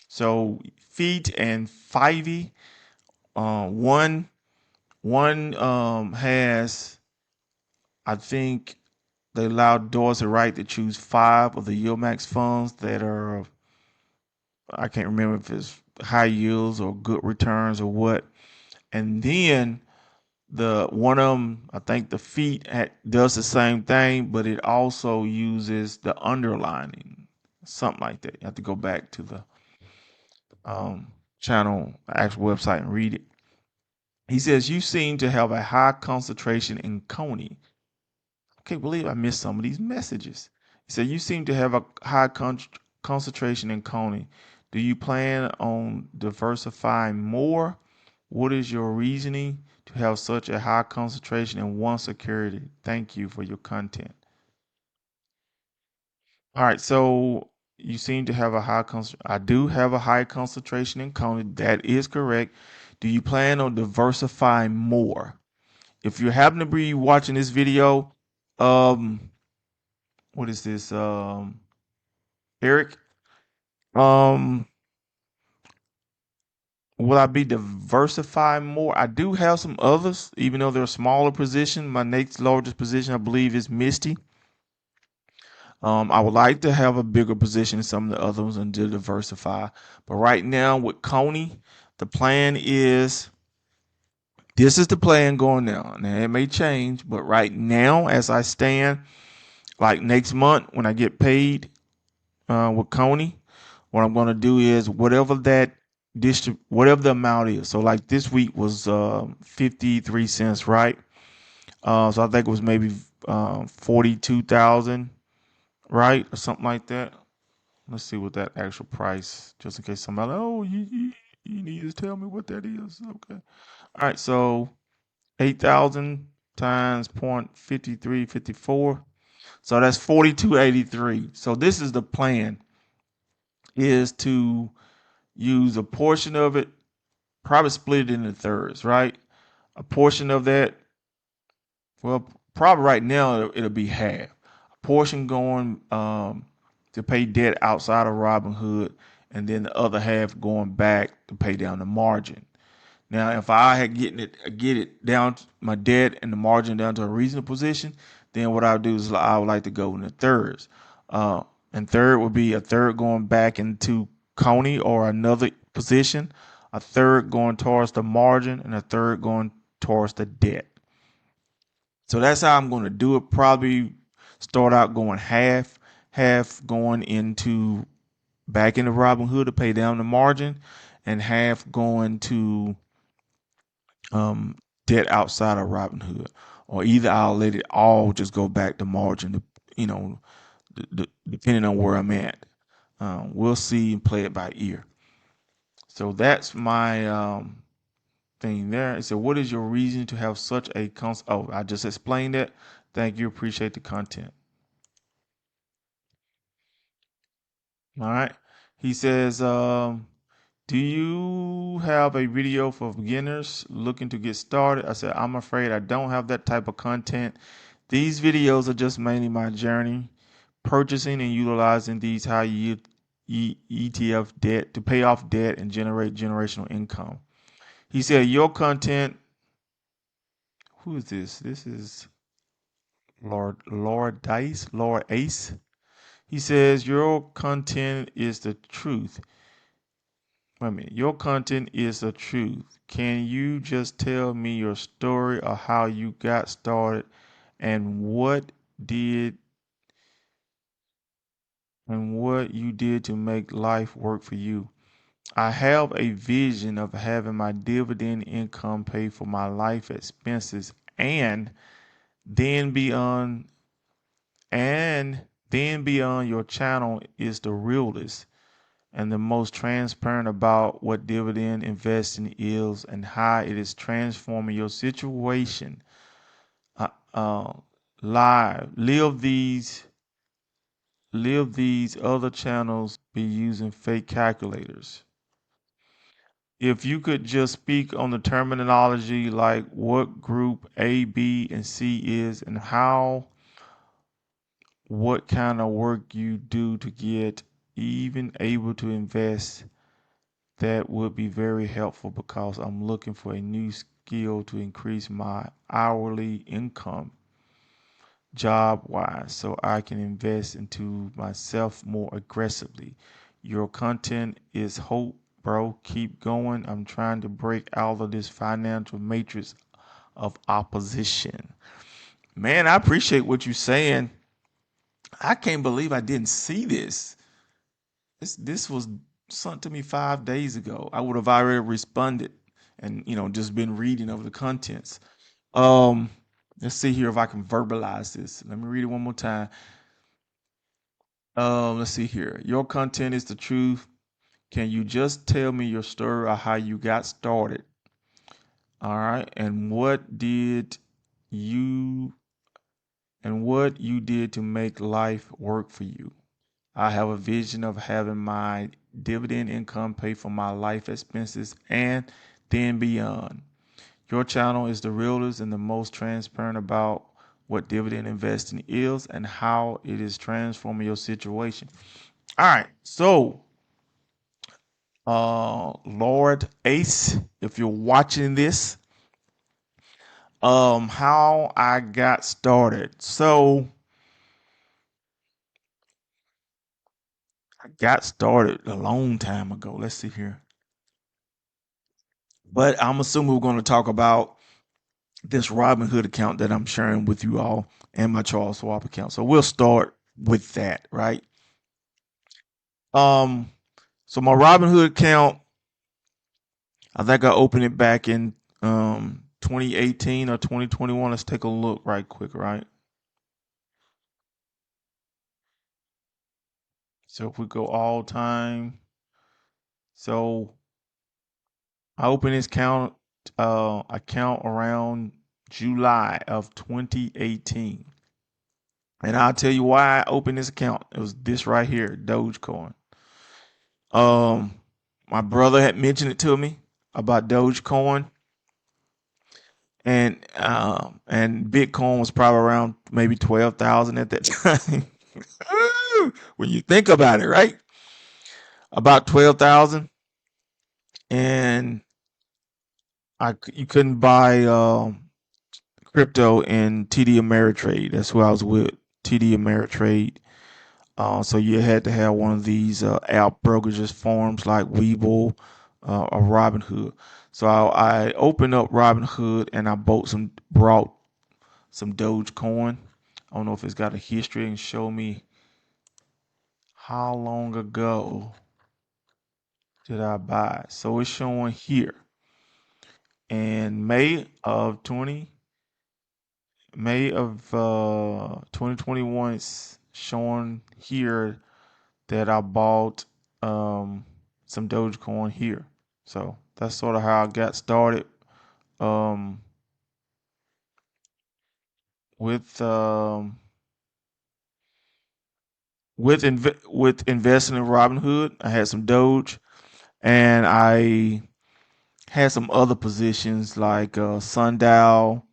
So Feet and Fivey, one has, I think they allowed Dorsey Wright to choose 5 of the YieldMax funds that are, I can't remember if it's high yields or good returns or what. And then the one of them, I think the Feet does the same thing, but it also uses the underlining, something like that. You have to go back to the channel, actual website, and read it. He says, you seem to have a high concentration in Coney. I can't believe I missed some of these messages. He said, you seem to have a high concentration in Coney. Do you plan on diversifying more? What is your reasoning to have such a high concentration in one security? Thank you for your content. All right, so you seem to have a high concentration. I do have a high concentration in Coney. That is correct. Do you plan on diversifying more? If you happen to be watching this video, what is this? Eric. Um, will I be diversifying more? I do have some others, even though they're a smaller position. My next largest position, I believe, is Misty. I would like to have a bigger position in some of the other ones and to diversify. But right now with Coney, the plan is this is the plan going now. Now it may change, but right now, as I stand, like next month when I get paid with Coney, what I'm going to do is whatever that whatever the amount is. So like this week was 53 cents, right? So I think it was maybe 42,000, right, or something like that. Let's see what that actual price, just in case somebody, oh, you need to tell me what that is. Okay. All right. So 8,000 times 0.5354. So that's 42.83. So this is the plan, is to use a portion of it, probably split it into thirds, right? A portion of that, well, probably right now it'll be half. A portion going to pay debt outside of Robinhood, and then the other half going back to pay down the margin. Now, if I had get it down my debt and the margin down to a reasonable position, then what I would do is I would like to go in the thirds. Uh, and third would be a third going back into Coney or another position, a third going towards the margin, and a third going towards the debt. So that's how I'm going to do it. Probably start out going half going into back into Robinhood to pay down the margin, and half going to um, debt outside of Robinhood, or either I'll let it all just go back to margin, you know, depending on where I'm at. We'll see and play it by ear. So that's my thing there. So, what is your reason to have such a Oh, I just explained that. Thank you. Appreciate the content. All right. He says, do you have a video for beginners looking to get started? I said, I'm afraid I don't have that type of content. These videos are just mainly my journey, purchasing and utilizing these high yield ETF debt to pay off debt and generate generational income. He said, your content, who is this? This is Lord Ace. He says, your content is the truth. Wait a minute. Your content is the truth. Can you just tell me your story of how you got started and did what you did to make life work for you? I have a vision of having my dividend income pay for my life expenses then beyond beyond your channel is the realest and the most transparent about what dividend investing is and how it is transforming your situation. Uh, uh, live these other channels be using fake calculators. If you could just speak on the terminology like what group A, B, and C is and what kind of work you do to get even able to invest, that would be very helpful because I'm looking for a new skill to increase my hourly income job wise so I can invest into myself more aggressively. Your content is hope, bro. Keep going. I'm trying to break out of this financial matrix of opposition. Man, I appreciate what you're saying. I can't believe I didn't see this. This was sent to me 5 days ago. I would have already responded and just been reading over the contents. Um, let's see here if I can verbalize this. Let me read it one more time. Let's see here. Your content is the truth. Can you just tell me your story or how you got started? All right, you what you did to make life work for you. I have a vision of having my dividend income pay for my life expenses and then beyond. Your channel is the realest and the most transparent about what dividend investing is and how it is transforming your situation. All right, so Lord Ace, if you're watching this, how I got started. So I got started a long time ago. Let's see here. But I'm assuming we're going to talk about this Robinhood account that I'm sharing with you all and my Charles Schwab account. So we'll start with that, right? Um, so my Robinhood account, I think I opened it back in 2018 or 2021. Let's take a look right quick, right? So if we go all time, so I opened this account around July of 2018. And I'll tell you why I opened this account. It was this right here, Dogecoin. Um, my brother had mentioned it to me about Dogecoin, and Bitcoin was probably around maybe 12,000 at that time. When you think about it, right? About 12,000, and you couldn't buy crypto in TD Ameritrade. That's who I was with, TD Ameritrade. So you had to have one of these app brokerages forms like Webull or Robinhood. So I opened up Robinhood and I brought some Dogecoin. I don't know if it's got a history and show me how long ago did I buy. So it's showing here in May of 2021. It's showing here that I bought some Dogecoin here. So that's sort of how I got started um, with with investing in Robinhood. I had some Doge, and I had some other positions like Sundial.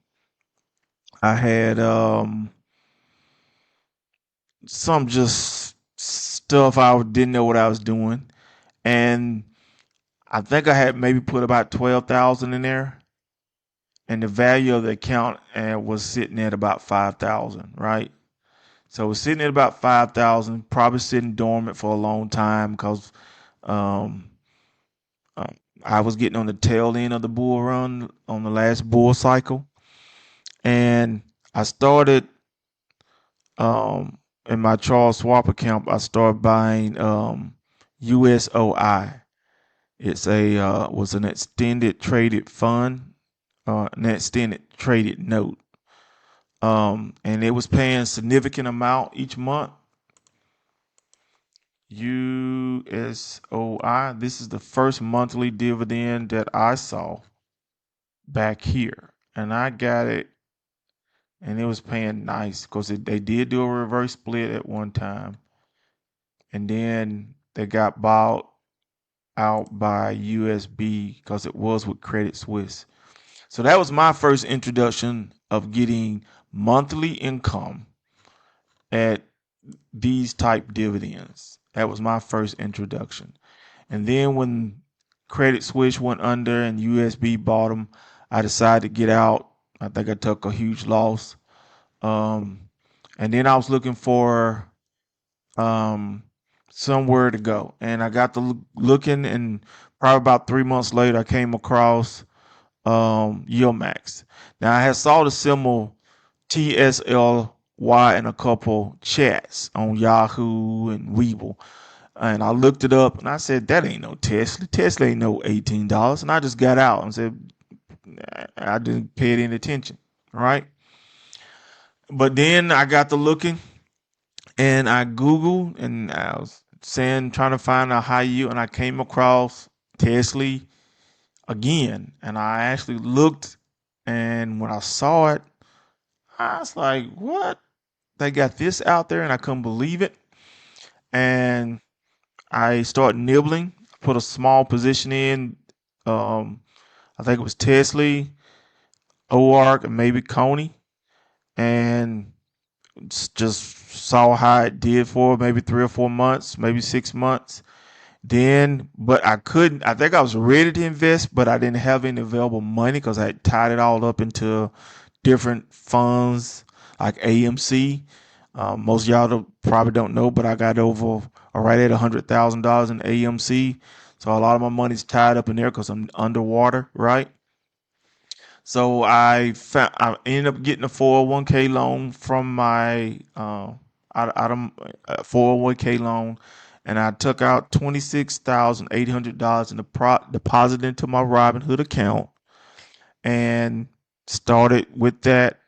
I had some just stuff I didn't know what I was doing, and I think I had maybe put about 12,000 in there, and the value of the account was sitting at about 5,000, right? So it was sitting at about 5,000, probably sitting dormant for a long time because um, uh, I was getting on the tail end of the bull run on the last bull cycle, and I started in my Charles Schwab account. I started buying USOI. It's was an extended traded fund, an extended traded note. And it was paying significant amount each month. USOI. This is the first monthly dividend that I saw back here, and I got it, and it was paying nice because they did do a reverse split at one time, and then they got bought out by USB because it was with Credit Suisse. So that was my first introduction of getting monthly income at these type dividends. That was my first introduction. And then when Credit Suisse went under and USB bought them, I decided to get out. I think I took a huge loss. And then I was looking for somewhere to go. And I got to looking, and probably about 3 months later, I came across YieldMax. Now I had saw the symbol TSLY in a couple chats on Yahoo and Webull. And I looked it up and I said, that ain't no Tesla. Tesla ain't no $18. And I just got out and said, I didn't pay any attention. Right. But then I got to looking and I Googled and I was trying to find a high yield, and I came across Tesla again. And I actually looked, and when I saw it, I was like, what? They got this out there, and I couldn't believe it. And I started nibbling, put a small position in. I think it was Tesla, OARC, and maybe Coney. and just saw how it did for maybe 3 or 4 months, maybe 6 months. Then, but I couldn't. I think I was ready to invest, but I didn't have any available money because I had tied it all up into different funds like AMC. Most of y'all probably don't know, but I got over right at $100,000 in AMC. So a lot of my money's tied up in there because I'm underwater, right? So I ended up getting a 401k loan from my out of 401k loan, and I took out $26,800 in the deposit into my Robinhood account and started with that.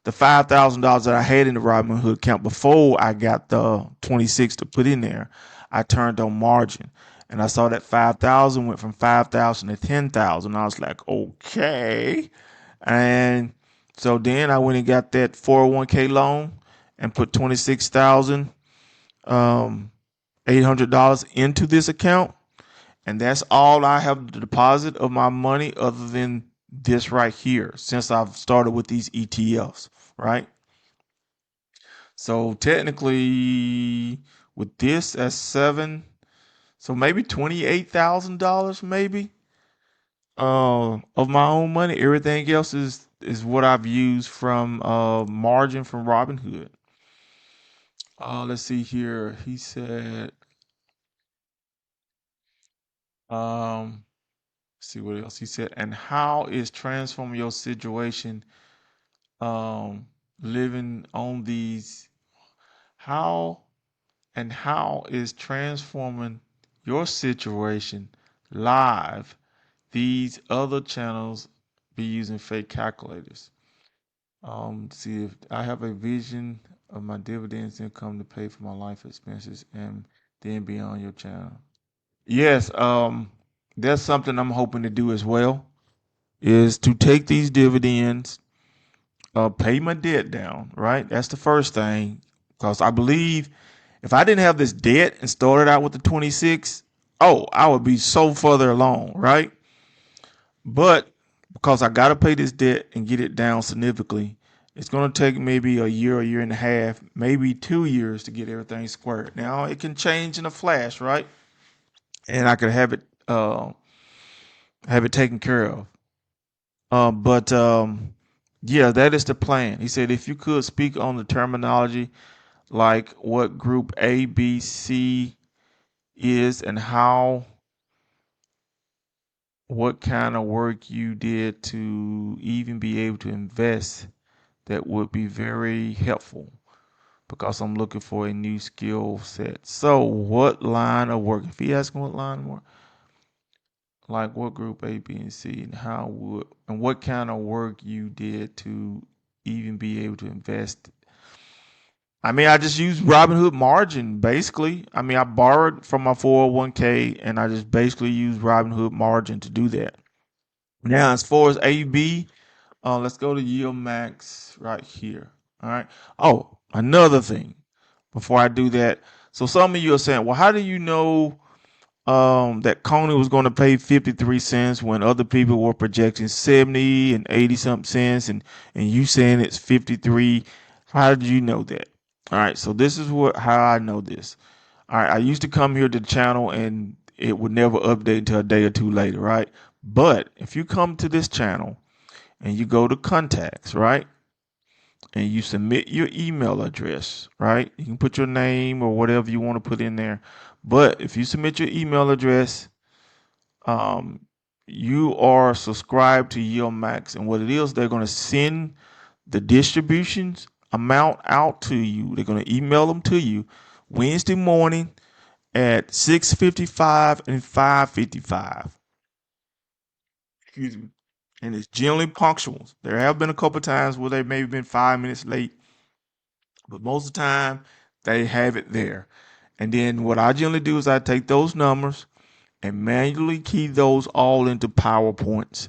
The $5,000 that I had in the Robinhood account before I got the 26 to put in there, I turned on margin, and I saw that 5,000 went from 5,000 to 10,000. I was like, okay, and so then I went and got that 401k loan and put 26,000 $800 into this account, and that's all I have to deposit of my money other than this right here since I've started with these ETFs, right? So technically with this at seven, so maybe $28,000 maybe of my own money. Everything else is what I've used from margin from Robinhood. Let's see here. He said um see what else he said. And how is transforming your situation living on these how how is transforming your situation live these other channels be using fake calculators? See if I have a vision of my dividends income to pay for my life expenses and then be on your channel. Yes, that's something I'm hoping to do as well, is to take these dividends, pay my debt down, right? That's the first thing. Because I believe if I didn't have this debt and started out with the 26, oh, I would be so further along, right? But because I got to pay this debt and get it down significantly, it's going to take maybe a year and a half, maybe 2 years to get everything squared. Now, it can change in a flash, right? And I could have it taken care of. But yeah, that is the plan. He said, if you could speak on the terminology, like what group A, B, C is, and how, what kind of work you did to even be able to invest, that would be very helpful because I'm looking for a new skill set. So, what line of work? If he asking what line of work, like what group A, B, and C, and how would, and what kind of work you did to even be able to invest. I mean, I just used Robinhood margin basically. I mean, I borrowed from my 401k and I just basically used Robinhood margin to do that. Now, as far as AB, let's go to YieldMax right here. All right. Oh, another thing before I do that. So some of you are saying, well, how do you know that Coney was going to pay 53 cents when other people were projecting 70 and 80 something cents, and you saying it's 53? How did you know that? All right, so this is how I know this. All right, I used to come here to the channel and it would never update until a day or two later, right? But if you come to this channel and you go to contacts, right? And you submit your email address, right? You can put your name or whatever you want to put in there. But if you submit your email address, um, you are subscribed to YieldMax. And what it is, they're going to send the distributions amount out to you. They're going to email them to you Wednesday morning at 6:55 and 5:55. Excuse me. And it's generally punctual. There have been a couple of times where they maybe been 5 minutes late, but most of the time they have it there. And then what I generally do is I take those numbers and manually key those all into PowerPoints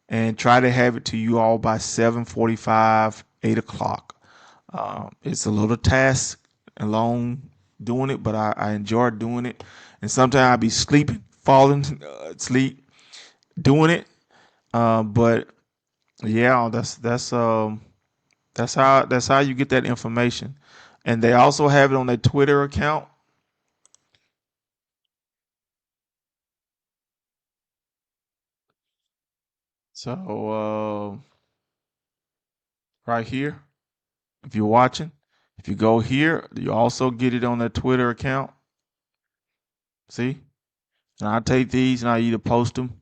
and try to have it to you all by 7:45, 8 o'clock. It's a little task and long doing it, but I enjoy doing it. And sometimes I'll be sleeping, falling asleep, doing it. But Yeah, that's how you get that information. And they also have it on their Twitter account. So right here, if you're watching, if you go here, you also get it on their Twitter account. See? And I take these and I either post them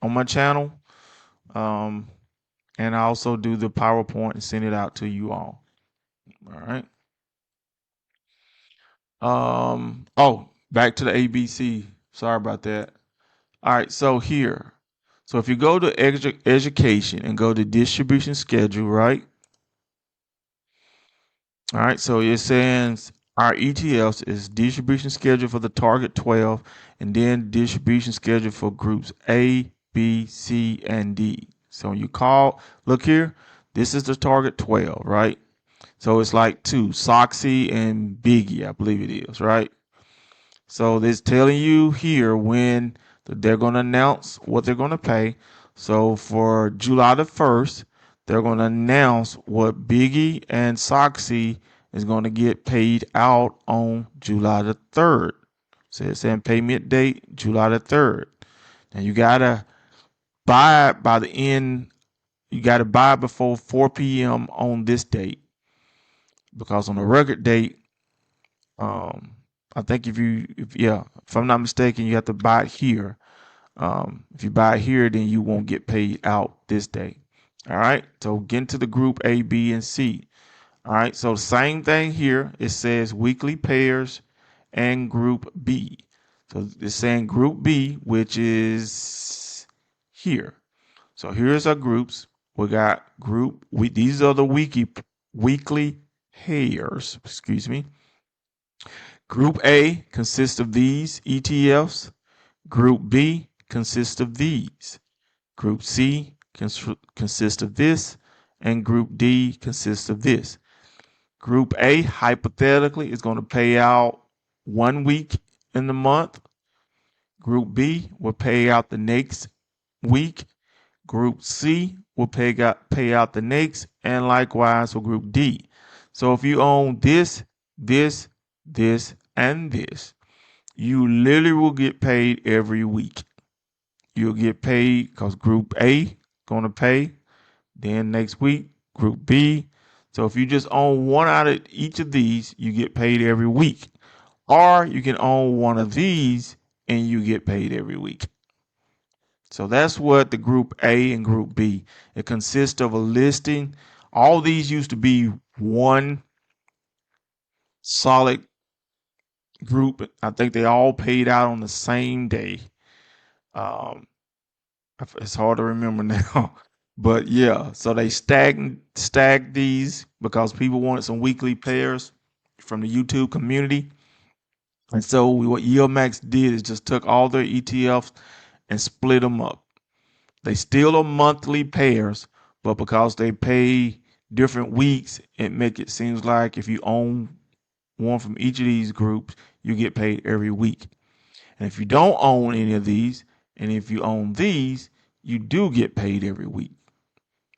on my channel, um, and I also do the PowerPoint and send it out to you all. All right. Oh, back to the ABC. Sorry about that. All right, so here. So if you go to education and go to distribution schedule, right? All right, so it says our ETFs is distribution schedule for the target 12 and then distribution schedule for groups A, B, C, and D. So when you call, look here, this is the target 12, right? So it's like two, Soxy and Biggie, I believe it is, right? So it's telling you here when they're going to announce what they're going to pay. So for July the 1st, they're going to announce what Biggie and Soxy is going to get paid out on July the 3rd. So it's saying payment date, July the 3rd. And you got to buy it by the end, you got to buy it before 4 p.m. on this date. Because on the record date, um, I think if I'm not mistaken, you have to buy it here. If you buy it here, then you won't get paid out this day. All right. So get into the group A, B, and C. All right. So same thing here. It says weekly pairs and group B. So it's saying group B, which is here. So here's our groups. We got these are the weekly pairs. Excuse me. Group A consists of these ETFs. Group B consists of these. Group C consists of this. And Group D consists of this. Group A, hypothetically, is going to pay out 1 week in the month. Group B will pay out the next week. Group C will pay out the next, and likewise for Group D. So if you own this, and this, you literally will get paid every week. You'll get paid because Group A gonna pay. Then next week, Group B. So if you just own one out of each of these, you get paid every week. Or you can own one of these and you get paid every week. So that's what the Group A and Group B. It consists of a listing. All these used to be one solid group. I think they all paid out on the same day. Um, it's hard to remember now, but yeah. So they stacked these because people wanted some weekly pairs from the YouTube community, and so what YieldMax did is just took all their ETFs and split them up. They still are monthly pairs, but because they pay different weeks, it make it seems like if you own one from each of these groups, you get paid every week. And if you don't own any of these, and if you own these, you do get paid every week.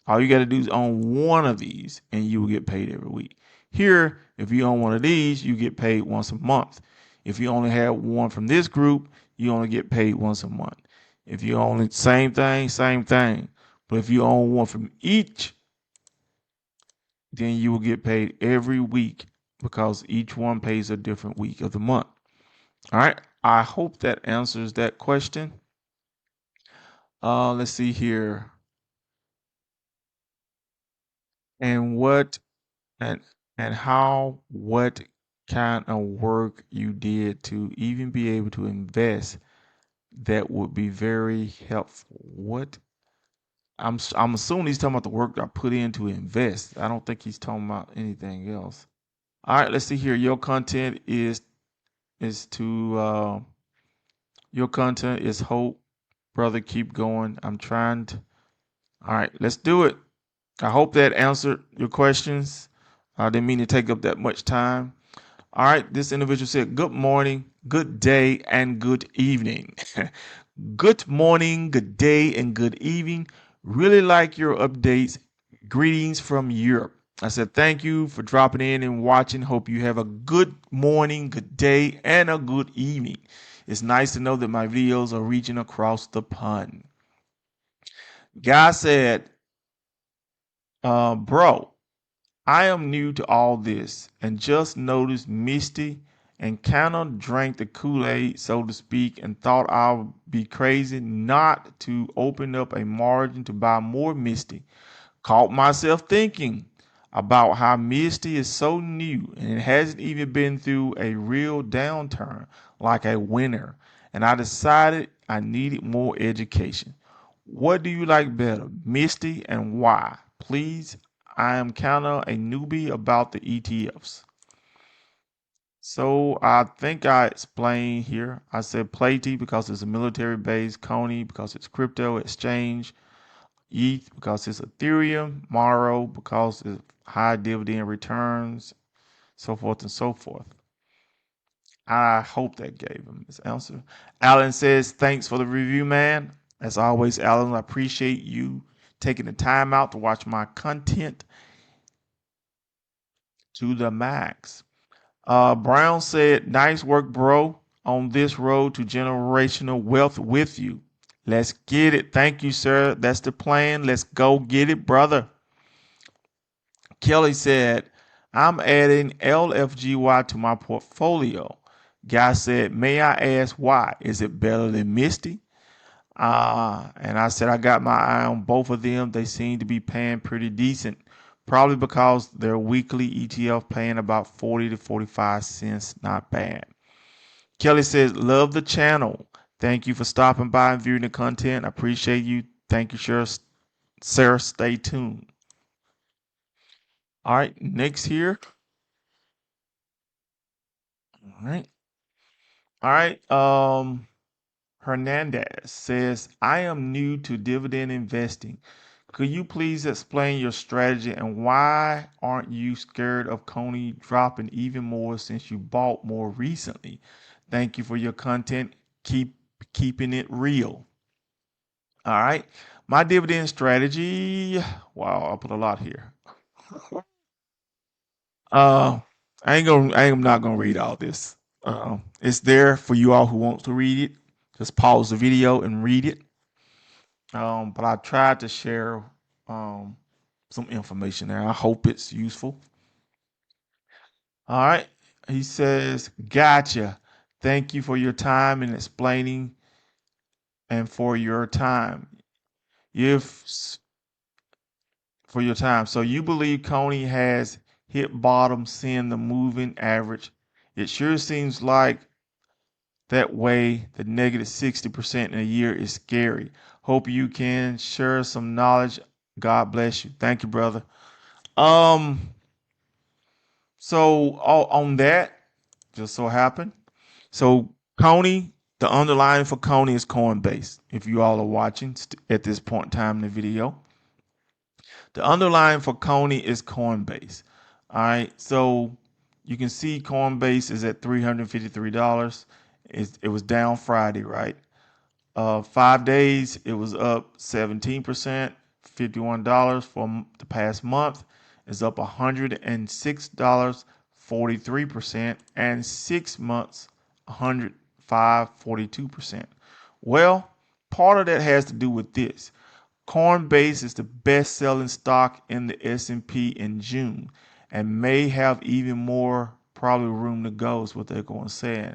All you got to do is own one of these, and you will get paid every week. Here, if you own one of these, you get paid once a month. If you only have one from this group, you only get paid once a month. If you own the same thing, same thing. But if you own one from each, then you will get paid every week because each one pays a different week of the month. All right. I hope that answers that question. Let's see here. And what and and how what kind of work you did to even be able to invest that would be very helpful. What I'm assuming he's talking about the work I put in to invest. I don't think he's talking about anything else. All right, let's see here. Is to your content is hope, brother. Keep going. I'm trying to. All right, let's do it. I hope that answered your questions. I didn't mean to take up that much time. All right, this individual said, good morning, good day, and good evening. Good morning, good day, and good evening. Really like your updates. Greetings from Europe. I said, thank you for dropping in and watching. Hope you have a good morning, good day, and a good evening. It's nice to know that my videos are reaching across the pond. Guy said, bro, I am new to all this and just noticed Misty and kind of drank the Kool-Aid, so to speak, and thought I'd be crazy not to open up a margin to buy more Misty. Caught myself thinking about how Misty is so new and it hasn't even been through a real downturn like a winter. And I decided I needed more education. What do you like better, Misty, and why? Please, I am kind of a newbie about the ETFs. So I think I explained here. I said Platy because it's a military base, Coney because it's crypto exchange, ETH because it's Ethereum, Mara because it's high dividend returns, so forth and so forth. I hope that gave him his answer. Alan says, thanks for the review, man. As always, Alan, I appreciate you taking the time out to watch my content to the max. Brown said, nice work, bro, on this road to generational wealth with you. Let's get it. Thank you, sir. That's the plan. Let's go get it, brother. Kelly said, I'm adding LFGY to my portfolio. Guy said, may I ask why? Is it better than Misty? And I said, I got my eye on both of them. They seem to be paying pretty decent. Probably because their weekly ETF paying about 40 to 45 cents. Not bad. Kelly says, love the channel. Thank you for stopping by and viewing the content. I appreciate you. Thank you, sir. Stay tuned. All right, next here. All right. All right. Hernandez says, I am new to dividend investing. Could you please explain your strategy and why aren't you scared of Coney dropping even more since you bought more recently? Thank you for your content. Keep keeping it real. All right. My dividend strategy. Wow, I put a lot here. I'm not gonna read all this. It's there for you all who want to read it. Just pause the video and read it. But I tried to share um, some information there. I hope it's useful. All right. He says, gotcha. Thank you for your time and explaining and for your time. If for your time. So you believe Coney has hit bottom, seeing the moving average. It sure seems like that way the negative 60% in a year is scary. Hope you can share some knowledge. God bless you. Thank you, brother. Um, so on that, just so happened. So Coney, the underlying for Coney is Coinbase. If you all are watching at this point in time in the video, the underlying for Coney is Coinbase. All right, so you can see Coinbase is at $353. It was down Friday, right? 5 days, it was up 17%, $51 for the past month. It's up $106, 43%, and 6 months, 105, 42%. Well, part of that has to do with this. Coinbase is the best-selling stock in the S&P in June and may have even more probably room to go is what they're going to say.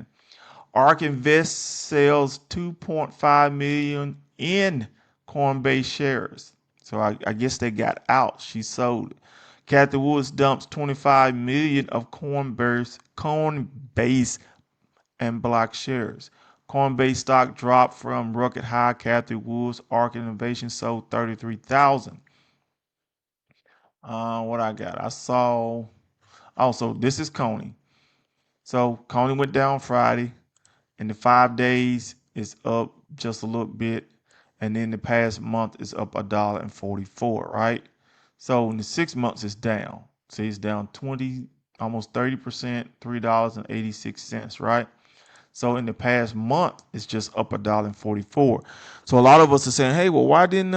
ARK Invest sells 2.5 million in Coinbase shares. So I guess they got out. She sold it. Kathy Woods dumps 25 million of Coinbase and block shares. Coinbase stock dropped from record high. Kathy Woods ARK Innovation sold 33,000. What I got? I saw also this is Coney. So Coney went down Friday. In the 5 days, it's up just a little bit, and then the past month is up $1.44, right? So in the 6 months, it's down. See, it's down 20, almost 30%, $3.86, right? So in the past month, it's just up $1.44. So a lot of us are saying, hey, well, why didn't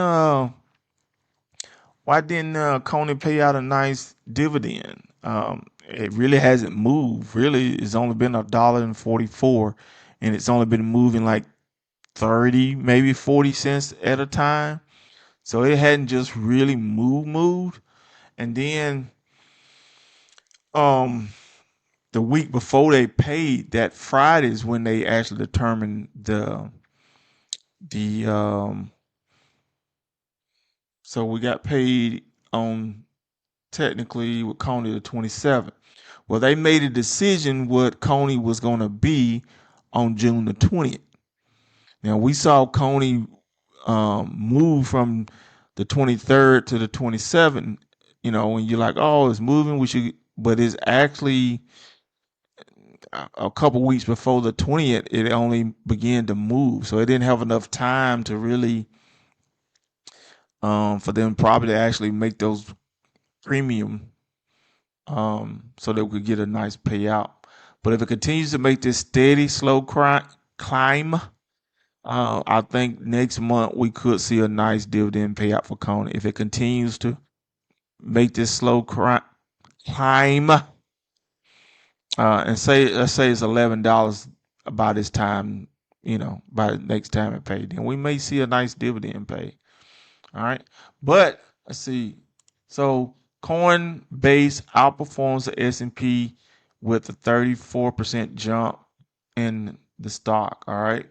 Why didn't Coney pay out a nice dividend? It really hasn't moved. Really, it's only been $1.44, and it's only been moving like 30, maybe 40 cents at a time. So it hadn't just really moved. And then um the week before they paid, that Friday is when they actually determined the so we got paid on technically with Coney the 27th. Well, they made a decision what Coney was going to be on June the 20th. Now we saw Coney move from the 23rd to the 27th. You know, when you're like, oh, it's moving, we should, but it's actually a couple weeks before the 20th, it only began to move. So it didn't have enough time to really, for them probably to actually make those premium, so that we could get a nice payout. But if it continues to make this steady, slow climb, I think next month we could see a nice dividend payout for Kona. If it continues to make this slow climb, and let's say it's $11 by this time, by the next time it paid, then we may see a nice dividend pay. All right, but let's see. So Coinbase outperforms the S&P with a 34% jump in the stock. All right.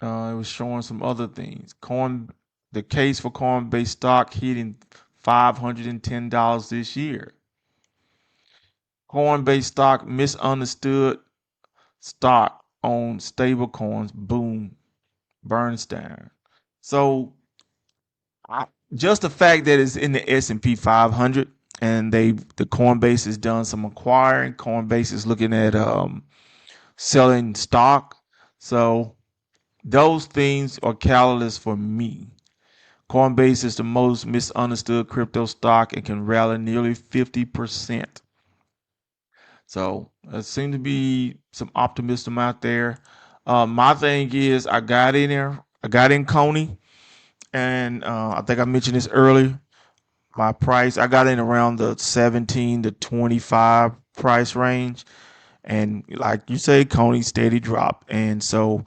It was showing some other things. The case for Coinbase stock hitting $510 this year. Coinbase stock misunderstood stock on stable coins. Boom, Bernstein. So just the fact that it's in the S&P 500 and the Coinbase has done some acquiring. Coinbase is looking at selling stock. So those things are catalysts for me. Coinbase is the most misunderstood crypto stock and can rally nearly 50%. So there seems to be some optimism out there. My thing is I got in there. I got in Coney. And I think I mentioned this earlier. My price, I got in around the 17 to 25 price range. And like you say, Coney steady drop. And so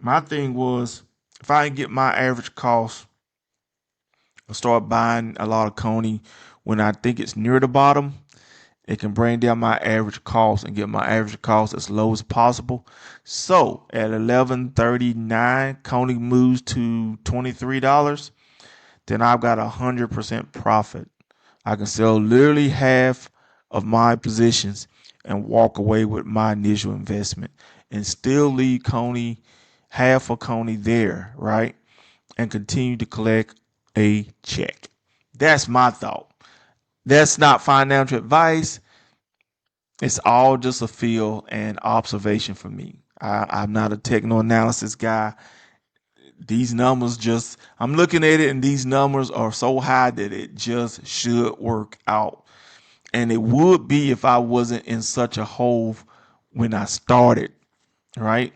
my thing was if I can get my average cost, I'll start buying a lot of Coney when I think it's near the bottom. It can bring down my average cost and get my average cost as low as possible. So at 11.39, Coney moves to $23. Then I've got 100% profit. I can sell literally half of my positions and walk away with my initial investment and still leave Coney, half of Coney there, right? And continue to collect a check. That's my thought. That's not financial advice. It's all just a feel and observation for me. I'm not a techno analysis guy. These numbers I'm looking at it and these numbers are so high that it just should work out. And it would be if I wasn't in such a hole when I started, right?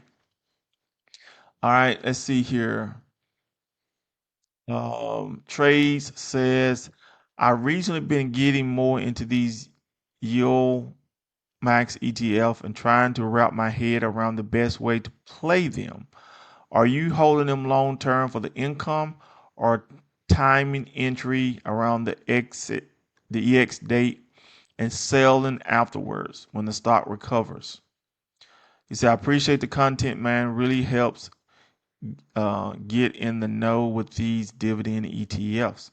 All right, let's see here. Trades says, I recently been getting more into these YieldMax ETF and trying to wrap my head around the best way to play them. Are you holding them long term for the income or timing entry around the EX date and selling afterwards when the stock recovers? He said, I appreciate the content, man. Really helps get in the know with these dividend ETFs.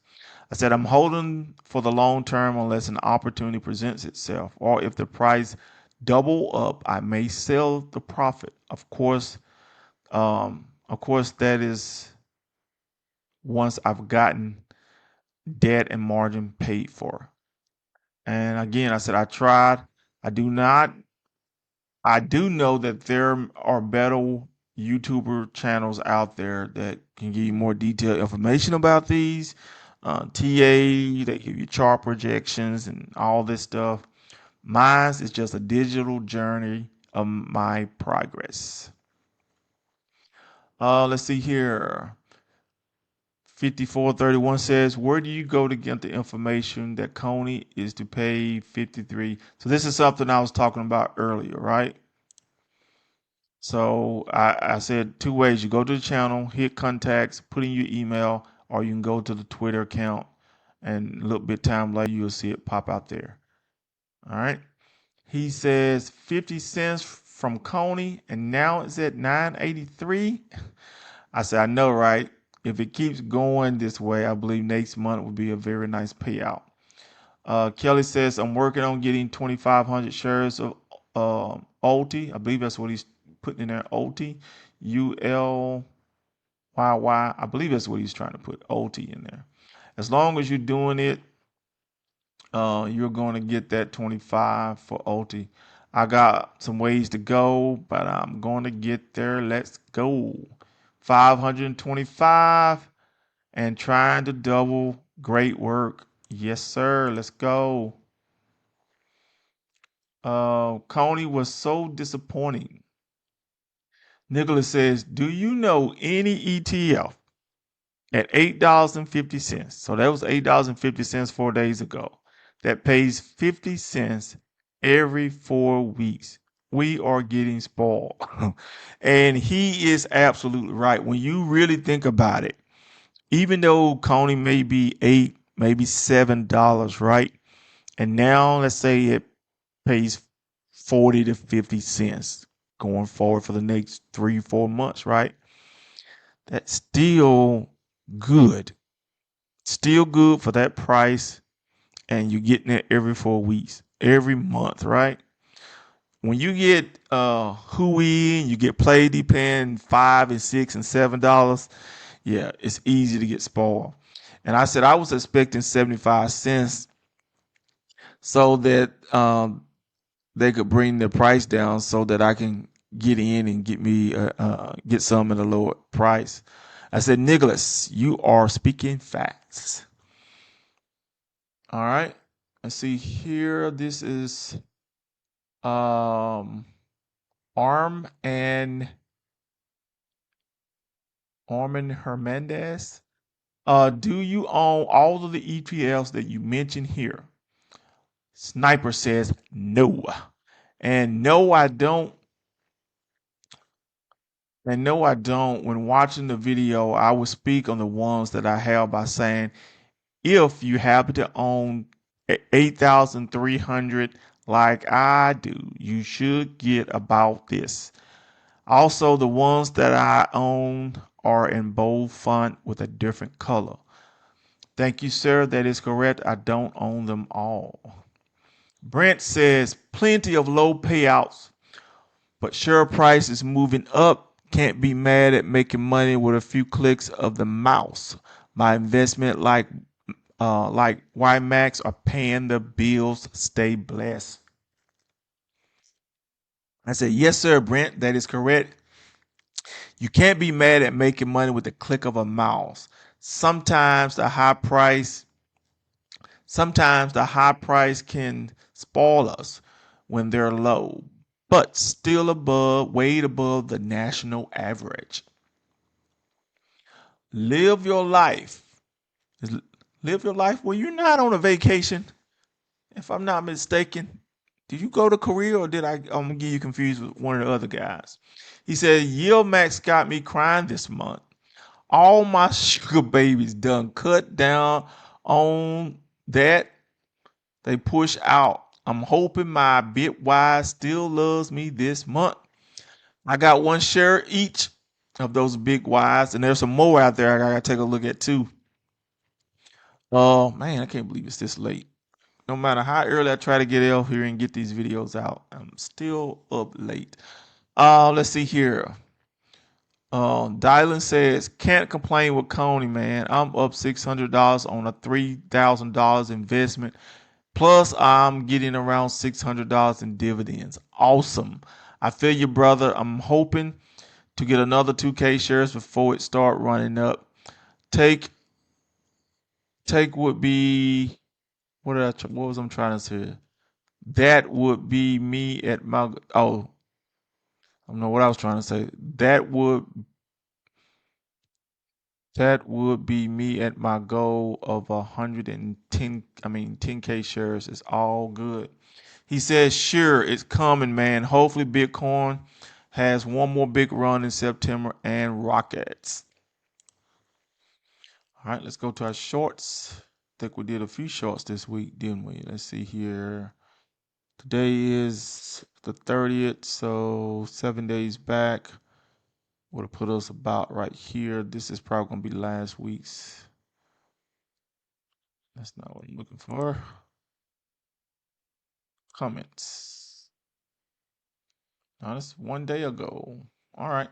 I said, I'm holding for the long term unless an opportunity presents itself, or if the price double up, I may sell the profit. Of course, that is once I've gotten debt and margin paid for. And again, I said I tried. I do not. I do know that there are better YouTuber channels out there that can give you more detailed information about these. TA, they give you chart projections and all this stuff. Mine is just a digital journey of my progress. Let's see here. 5431 says, where do you go to get the information that Coney is to pay 53? So this is something I was talking about earlier, right? So I said two ways. You go to the channel, hit contacts, put in your email, or you can go to the Twitter account, and a little bit time later, you'll see it pop out there. All right. He says 50 cents from Coney, and now it's at 983. I said, I know, right? If it keeps going this way, I believe next month will be a very nice payout. Kelly says, I'm working on getting 2,500 shares of OT. I believe that's what he's putting in there, OT. ULYY. I believe that's what he's trying to put, OT in there. As long as you're doing it, you're going to get that 25 for OT. I got some ways to go, but I'm going to get there. Let's go. 525 and trying to double. Great work. Yes, sir. Let's go. Coney was so disappointing. Nicholas says, do you know any ETF at $8.50? So that was $8.50 4 days ago. That pays 50 cents every 4 weeks. We are getting spoiled. And he is absolutely right. When you really think about it, even though Coney may be $8, maybe $7, right? And now let's say it pays 40 to 50 cents going forward for the next 3-4 months, right? That's still good. Still good for that price. And you're getting it every 4 weeks, every month, right? When you get Hui and you get Play paying $5 and $6 and $7, yeah, it's easy to get spoiled. And I said I was expecting 75 cents so that they could bring the price down so that I can get in and get some at a lower price. I said, Nicholas, you are speaking facts. All right. Let's see here. This is Arm and Armin Hernandez. Do you own all of the ETFs that you mentioned here? Sniper says no. And no, I don't. And no, I don't. When watching the video, I will speak on the ones that I have by saying, if you happen to own 8,300 like I do, you should get about this. Also, the ones that I own are in bold font with a different color. Thank you, sir. That is correct. I don't own them all. Brent says plenty of low payouts, but share price is moving up. Can't be mad at making money with a few clicks of the mouse. My investment like YieldMax are paying the bills. Stay blessed. I said, yes, sir, Brent. That is correct. You can't be mad at making money with the click of a mouse. Sometimes the high price, sometimes the high price can spoil us when they're low, but still way above the national average. Live your life. Live your life where you're not on a vacation. If I'm not mistaken, did you go to Korea or did I'm gonna get you confused with one of the other guys? He said, YieldMax got me crying this month. All my sugar babies done cut down on that. They push out. I'm hoping my Bitwise still loves me this month. I got one share each of those big Ys, and there's some more out there I gotta take a look at too. Oh man, I can't believe it's this late. No matter how early I try to get out here and get these videos out, I'm still up late. Let's see here. Dylan says, can't complain with Coney, man. I'm up $600 on a $3,000 investment. Plus, I'm getting around $600 in dividends. Awesome. I feel you, brother. I'm hoping to get another 2K shares before it start running up. Take would be what was I'm trying to say? That would be me at my I don't know what I was trying to say. That would That would be me at my goal of 10K shares. It's all good. He says, sure, it's coming, man. Hopefully Bitcoin has one more big run in September and rockets. All right, let's go to our shorts. I think we did a few shorts this week, didn't we? Let's see here. Today is the 30th, so 7 days back would have put us about right here. This is probably going to be last week's. That's not what I'm looking for. Comments. Now, that's 1 day ago. All right.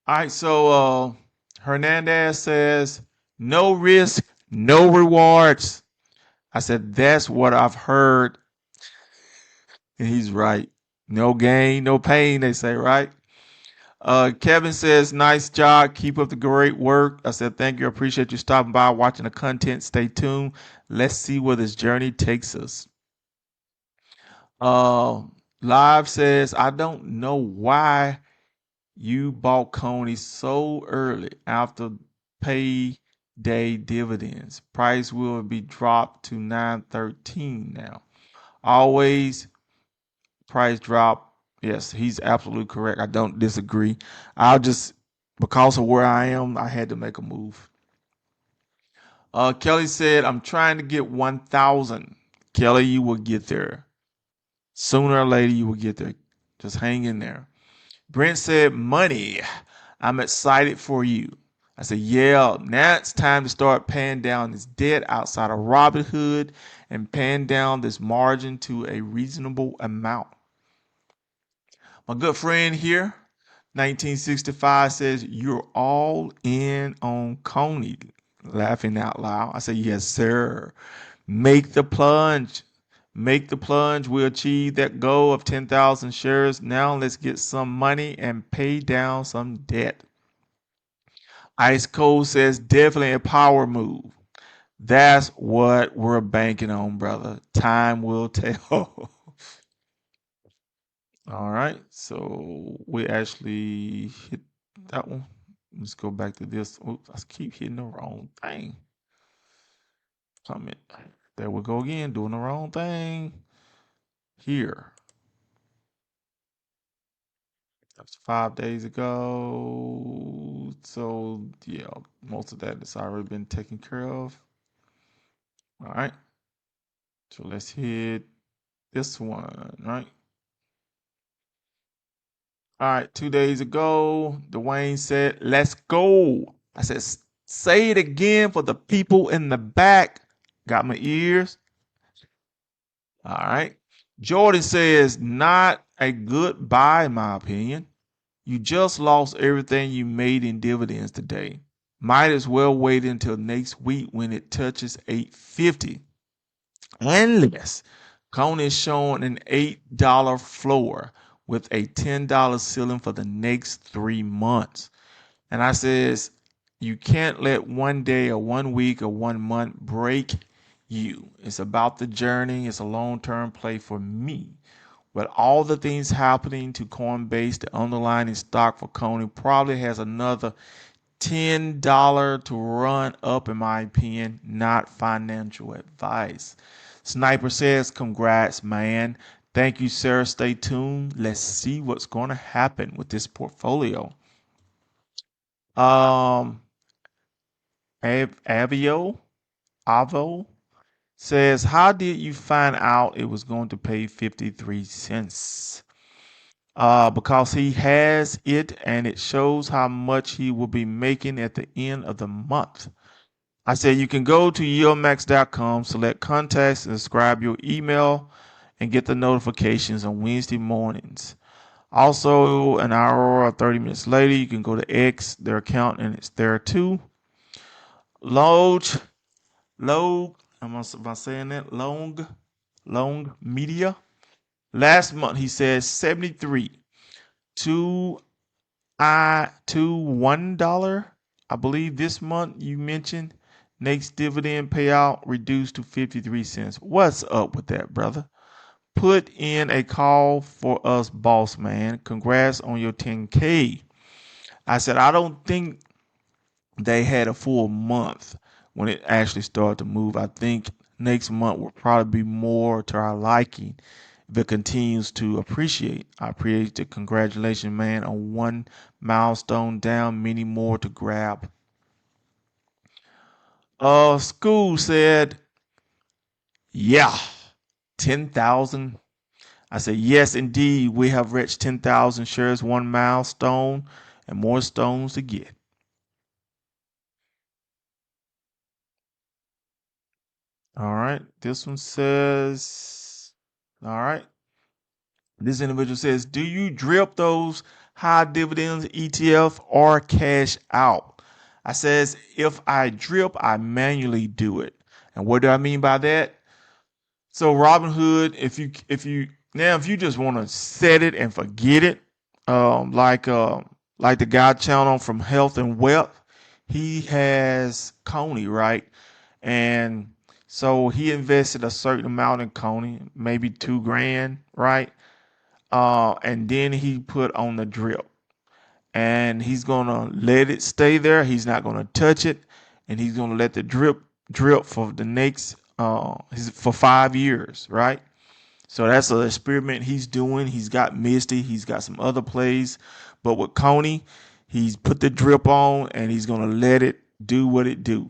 All right, so Hernandez says, no risk, no rewards. I said, that's what I've heard. And he's right. No gain, no pain, they say, right? Kevin says, nice job. Keep up the great work. I said, thank you. I appreciate you stopping by, watching the content. Stay tuned. Let's see where this journey takes us. Live says, I don't know why you bought Coney so early after payday dividends. Price will be dropped to 913 now. Always price drop. Yes, he's absolutely correct. I don't disagree. Because of where I am, I had to make a move. Kelly said, I'm trying to get 1,000. Kelly, you will get there. Sooner or later, you will get there. Just hang in there. Brent said, money. I'm excited for you. I said, yeah, now it's time to start paying down this debt outside of Robinhood and paying down this margin to a reasonable amount. My good friend here, 1965, says, you're all in on Coney. Laughing out loud. I said, yes, sir. Make the plunge. Make the plunge. We'll achieve that goal of 10,000 shares. Now let's get some money and pay down some debt. Ice Cold says, definitely a power move. That's what we're banking on, brother. Time will tell. All right, so we actually hit that one. Let's go back to this. Oops, I keep hitting the wrong thing. Comment. There we go again, doing the wrong thing. Here. That's 5 days ago. So yeah, most of that has already been taken care of. All right. So let's hit this one, right? All right, 2 days ago, Dwayne said, let's go. I said, say it again for the people in the back. Got my ears. All right. Jordan says, not a good buy, in my opinion. You just lost everything you made in dividends today. Might as well wait until next week when it touches 850. Unless Cone is showing an $8 floor with a $10 ceiling for the next 3 months. And I says, you can't let 1 day or 1 week or 1 month break you. It's about the journey. It's a long-term play for me. With all the things happening to Coinbase, the underlying stock for Coney probably has another $10 to run up, in my opinion. Not financial advice. Sniper says, congrats, man. Thank you, sir. Stay tuned. Let's see what's going to happen with this portfolio. Avio says, how did you find out it was going to pay 53 cents? Because he has it and it shows how much he will be making at the end of the month. I said, you can go to YieldMax.com, select contacts, and subscribe your email and get the notifications on Wednesday mornings. Also, an hour or 30 minutes later, you can go to X, their account, and it's there too. Load, am I saying that? Long Media. Last month, he says 73 to $1. I believe this month you mentioned next dividend payout reduced to 53 cents. What's up with that, brother? Put in a call for us, boss man. Congrats on your 10K. I said, I don't think they had a full month when it actually started to move. I think next month will probably be more to our liking if it continues to appreciate. I appreciate the congratulations, man, on one milestone down, many more to grab. School said, yeah, 10,000. I said, yes, indeed, we have reached 10,000 shares, one milestone, and more stones to get. All right. This one says, all right. This individual says, do you drip those high dividends ETF or cash out? I says, if I drip, I manually do it. And what do I mean by that? So Robinhood, if you just want to set it and forget it, like the guy channel from Health and Wealth, he has Coney, right? And so he invested a certain amount in Coney, maybe 2 grand, right? And then he put on the drip, and he's gonna let it stay there. He's not gonna touch it, and he's gonna let the drip for the next for 5 years, right? So that's an experiment he's doing. He's got Misty. He's got some other plays. But with Coney, he's put the drip on and he's going to let it do what it do.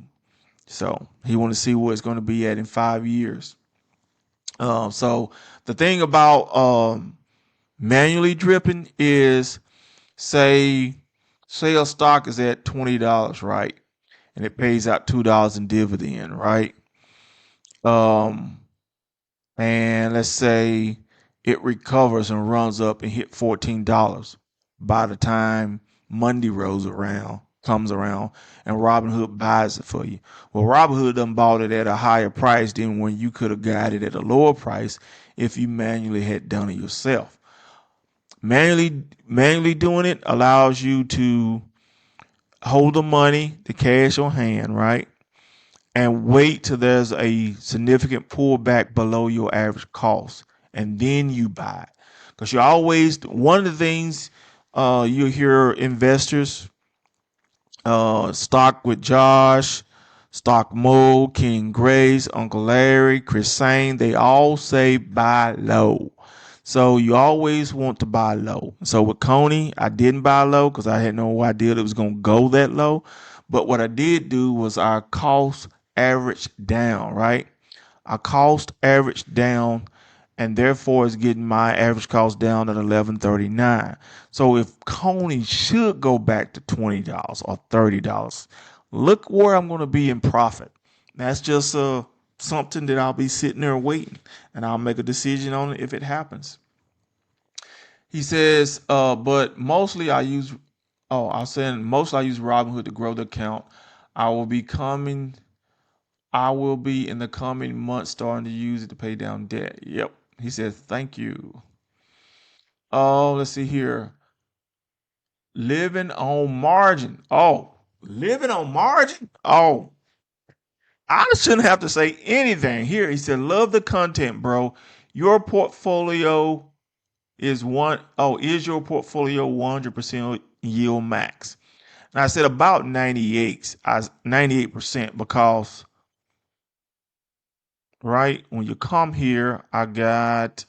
So he want to see where it's going to be at in 5 years. So the thing about manually dripping is, say say a stock is at $20, right? And it pays out $2 in dividend, right? Um, and let's say it recovers and runs up and hit $14 by the time Monday comes around, and Robinhood buys it for you. Well, Robinhood done bought it at a higher price than when you could have got it at a lower price if you manually had done it yourself. Manually doing it allows you to hold the money, the cash on hand, right? And wait till there's a significant pullback below your average cost, and then you buy. Because you always, one of the things you hear investors, Stock with Josh, Stock Mo, King Grace, Uncle Larry, Chris Sane, they all say buy low. So you always want to buy low. So with Coney, I didn't buy low because I had no idea it was going to go that low. But what I did do was our cost average down, right? Our cost average down, and therefore it's getting my average cost down at 11.39. So if Coney should go back to $20 or $30, look where I'm going to be in profit. That's just something that I'll be sitting there waiting, and I'll make a decision on it if it happens. He says, but mostly I use. Oh, I was saying mostly I use Robinhood to grow the account. I will be coming. I will be in the coming months starting to use it to pay down debt. Yep. He says, thank you. Oh, let's see here. Living on margin. Oh, living on margin. Oh, I shouldn't have to say anything here. He said, love the content, bro. Your portfolio is your portfolio 100% yield max? And I said about 98% because right when you come here, I got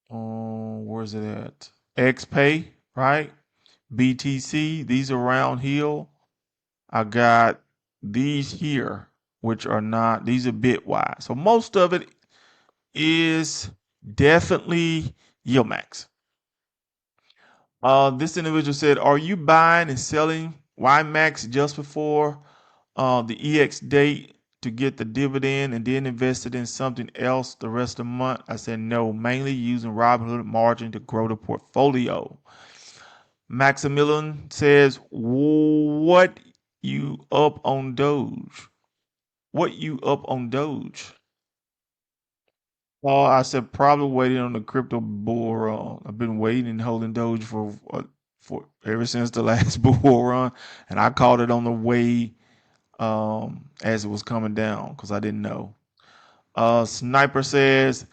where's it at? XPay, right? BTC, these are round hill. I got these here, which are not, these are bitwise. So most of it is definitely YieldMax. This individual said, are you buying and selling YMAX just before the EX date to get the dividend and then invested in something else the rest of the month? I said, no, mainly using Robinhood margin to grow the portfolio. Maximilian says, what you up on Doge? What you up on Doge? Oh, I said probably waiting on the crypto bull run. I've been waiting and holding Doge for ever since the last bull run, and I caught it on the way as it was coming down because I didn't know. Sniper says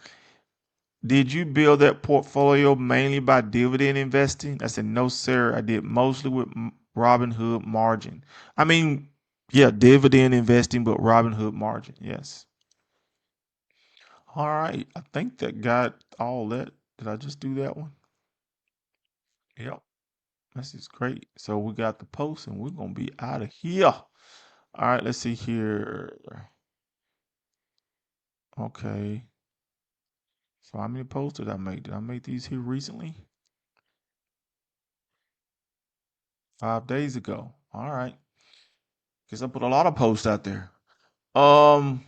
did you build that portfolio mainly by dividend investing? I said, no, sir. I did mostly with Robinhood margin. I mean, yeah, dividend investing, but Robinhood margin. Yes. All right. I think that got all that. Did I just do that one? Yep. This is great. So we got the post and we're going to be out of here. All right. Let's see here. Okay. So how many posts did I make? Did I make these here recently? 5 days ago. All right. Guess I put a lot of posts out there. Um,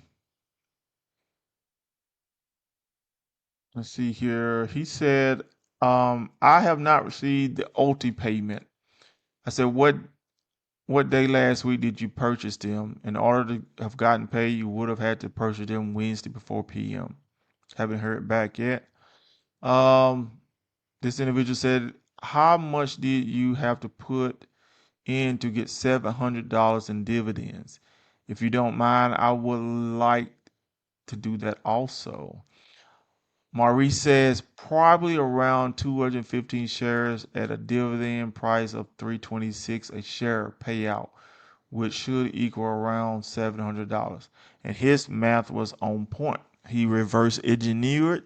let's see here. He said, I have not received the OT payment. I said, what day last week did you purchase them? In order to have gotten paid, you would have had to purchase them Wednesday before PM. Haven't heard back yet. Um, this individual said, how much did you have to put in to get $700 in dividends? If you don't mind, I would like to do that also. Maurice says probably around 215 shares at a dividend price of 326 a share payout, which should equal around $700. And his math was on point. He reverse engineered.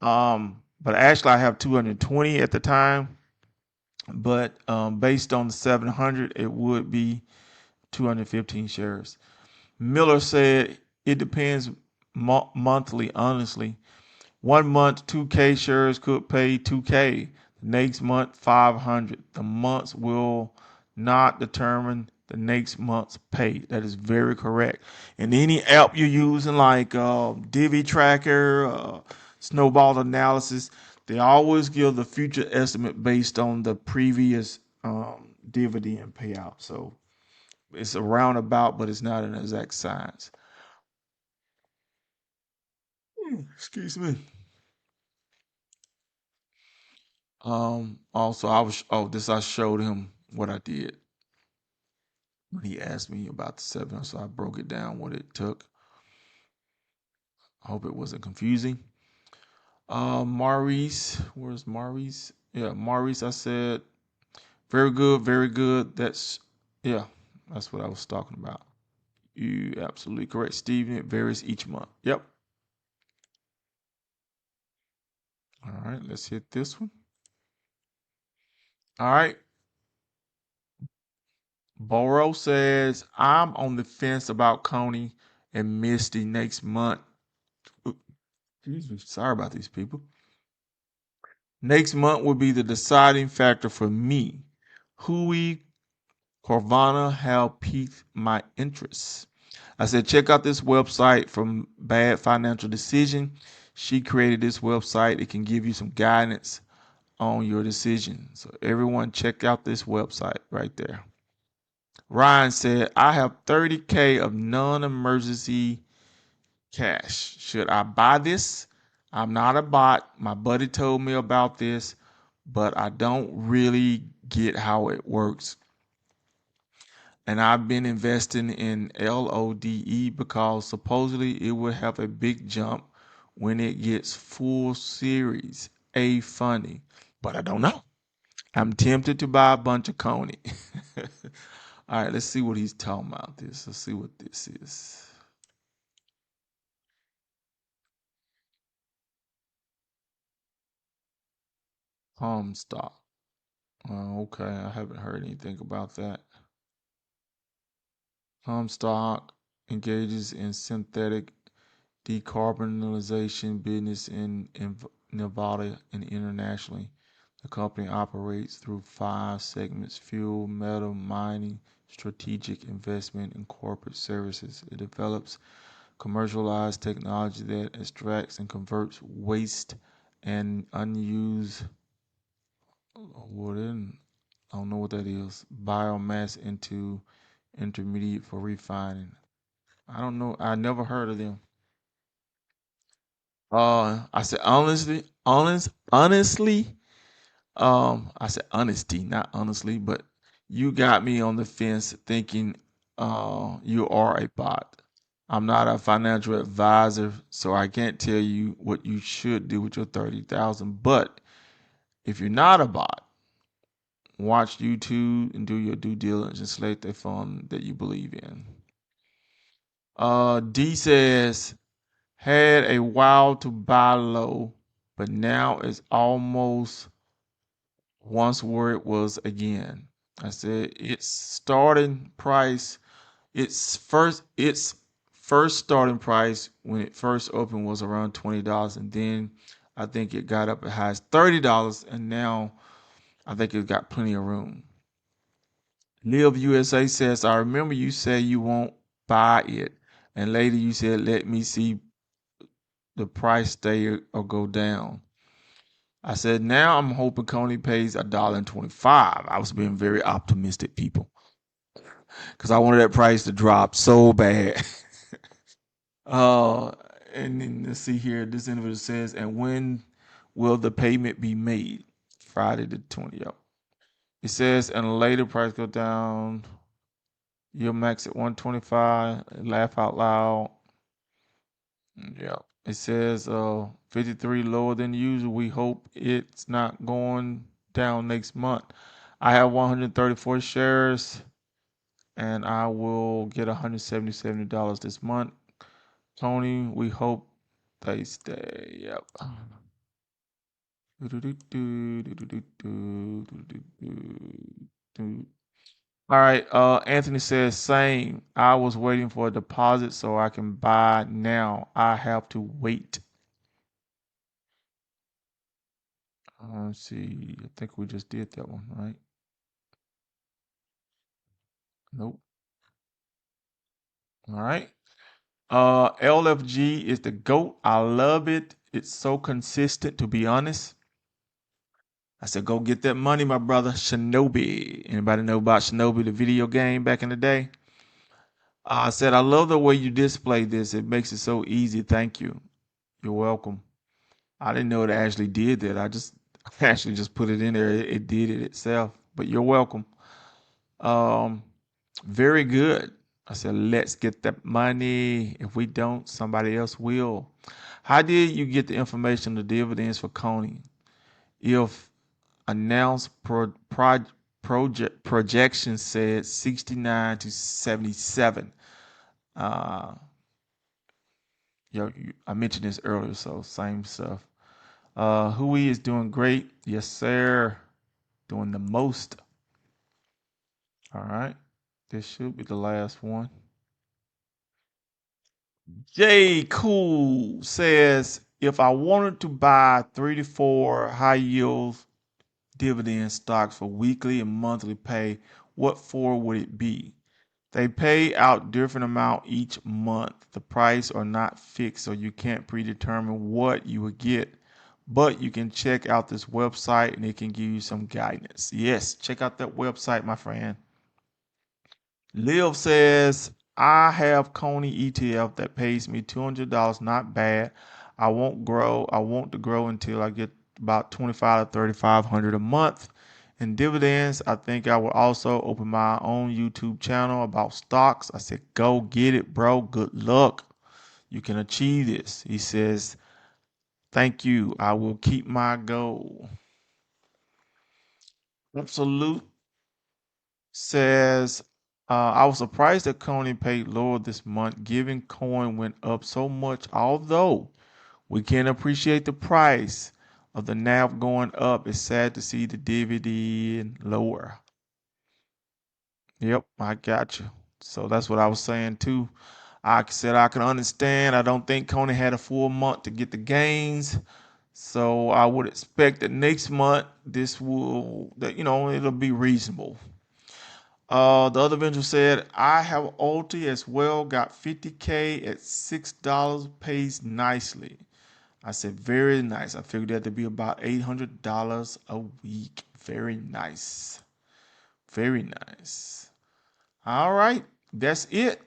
But actually I have 220 at the time. But based on the 700, it would be 215 shares. Miller said it depends monthly, honestly. 1 month, 2K shares could pay 2K. The next month, 500. The months will not determine the next month's pay. That is very correct. And any app you're using, like Divi Tracker, Snowball Analysis, they always give the future estimate based on the previous dividend payout. So it's a roundabout, but it's not an exact science. Excuse me. Also, this I showed him what I did when he asked me about the seven, so I broke it down what it took. I hope it wasn't confusing. Maurice, where's Maurice? Yeah, Maurice. I said very good, very good. Yeah, that's what I was talking about. You absolutely correct, Steven. It varies each month. Yep. All right, let's hit this one. All right. Boro says I'm on the fence about Coney and Misty next month. Excuse me. Sorry about these people. Next month will be the deciding factor for me. Hui Corvana have piqued my interest. I said, check out this website from Bad Financial Decision. She created this website. It can give you some guidance on your decision. So everyone check out this website right there. Ryan said, I have 30K of non-emergency cash. Should I buy this? I'm not a bot. My buddy told me about this, but I don't really get how it works. And I've been investing in LODE because supposedly it will have a big jump when it gets full series A funding, but I don't know. I'm tempted to buy a bunch of Coney. All right, let's see what he's talking about. Let's see what this is. Stock. Okay, I haven't heard anything about that. Comstock engages in synthetic decarbonization business in Nevada and internationally. The company operates through 5 segments: fuel, metal, mining, strategic investment, and corporate services. It develops commercialized technology that extracts and converts waste and unused wooden, I don't know what that is, biomass into intermediate for refining. I don't know. I never heard of them. I said honestly. I said honesty, not honestly, but you got me on the fence thinking, you are a bot. I'm not a financial advisor, so I can't tell you what you should do with your 30,000. But if you're not a bot, watch YouTube and do your due diligence and select a fund that you believe in. D says, had a while to buy low, but now it's almost once where it was again. I said its starting price, its first starting price when it first opened was around $20, and then I think it got up as high as $30, and now I think it's got plenty of room. Live USA says, I remember you said you won't buy it, and later you said let me see the price stay or go down. I said, now I'm hoping Coney pays $1.25. I was being very optimistic, people, because I wanted that price to drop so bad. uh, and then let's see here. This individual says, and when will the payment be made? Friday the 20th. It says, and later price go down. YieldMax at 125. Laugh out loud. Yeah. It says 53 lower than usual. We hope it's not going down next month. I have 134 shares and I will get $177 this month. Tony, we hope they stay. Yep. All right. Anthony says same. I was waiting for a deposit so I can buy now. I have to wait. Let's see. I think we just did that one, right? Nope. All right. LFG is the GOAT. I love it. It's so consistent, to be honest. I said, go get that money, my brother. Shinobi. Anybody know about Shinobi, the video game back in the day? I said, I love the way you display this. It makes it so easy. Thank you. You're welcome. I didn't know it actually did that. I just actually just put it in there. It did it itself. But you're welcome. Um, Very good. I said, let's get that money. If we don't, somebody else will. How did you get the information, the dividends for Coney? If announced projection said 69 to 77. Uh, I mentioned this earlier, so same stuff. Hui is doing great. Yes, sir. Doing the most. All right. This should be the last one. J Cool says, if I wanted to buy 3 to 4 high yield dividend stocks for weekly and monthly pay, what for would it be? They pay out different amount each month. The price are not fixed, so you can't predetermine what you would get. But you can check out this website and it can give you some guidance. Yes, check out that website, my friend. Liv says, I have Coney ETF that pays me $200. Not bad. I won't grow. I want to grow until I get about 25 to 3,500 a month in dividends. I think I will also open my own YouTube channel about stocks. I said, go get it, bro. Good luck. You can achieve this. He says, thank you. I will keep my goal. Absolute says, I was surprised that Coney paid lower this month, given coin went up so much. Although we can appreciate the price of the NAV going up, it's sad to see the dividend lower. Yep, I got you. So that's what I was saying too. I said I can understand. I don't think Coney had a full month to get the gains. So I would expect that next month it'll be reasonable. The other vendor said, I have Ulti as well, got 50K at $6, pays nicely. I said, very nice. I figured that to be about $800 a week. Very nice. Very nice. All right, that's it.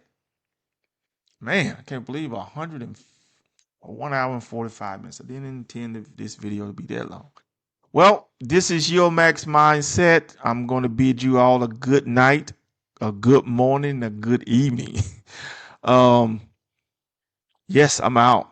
Man, I can't believe 1 hour and 45 minutes. I didn't intend this video to be that long. Well, this is YieldMaxMindset. I'm going to bid you all a good night, a good morning, a good evening. Yes, I'm out.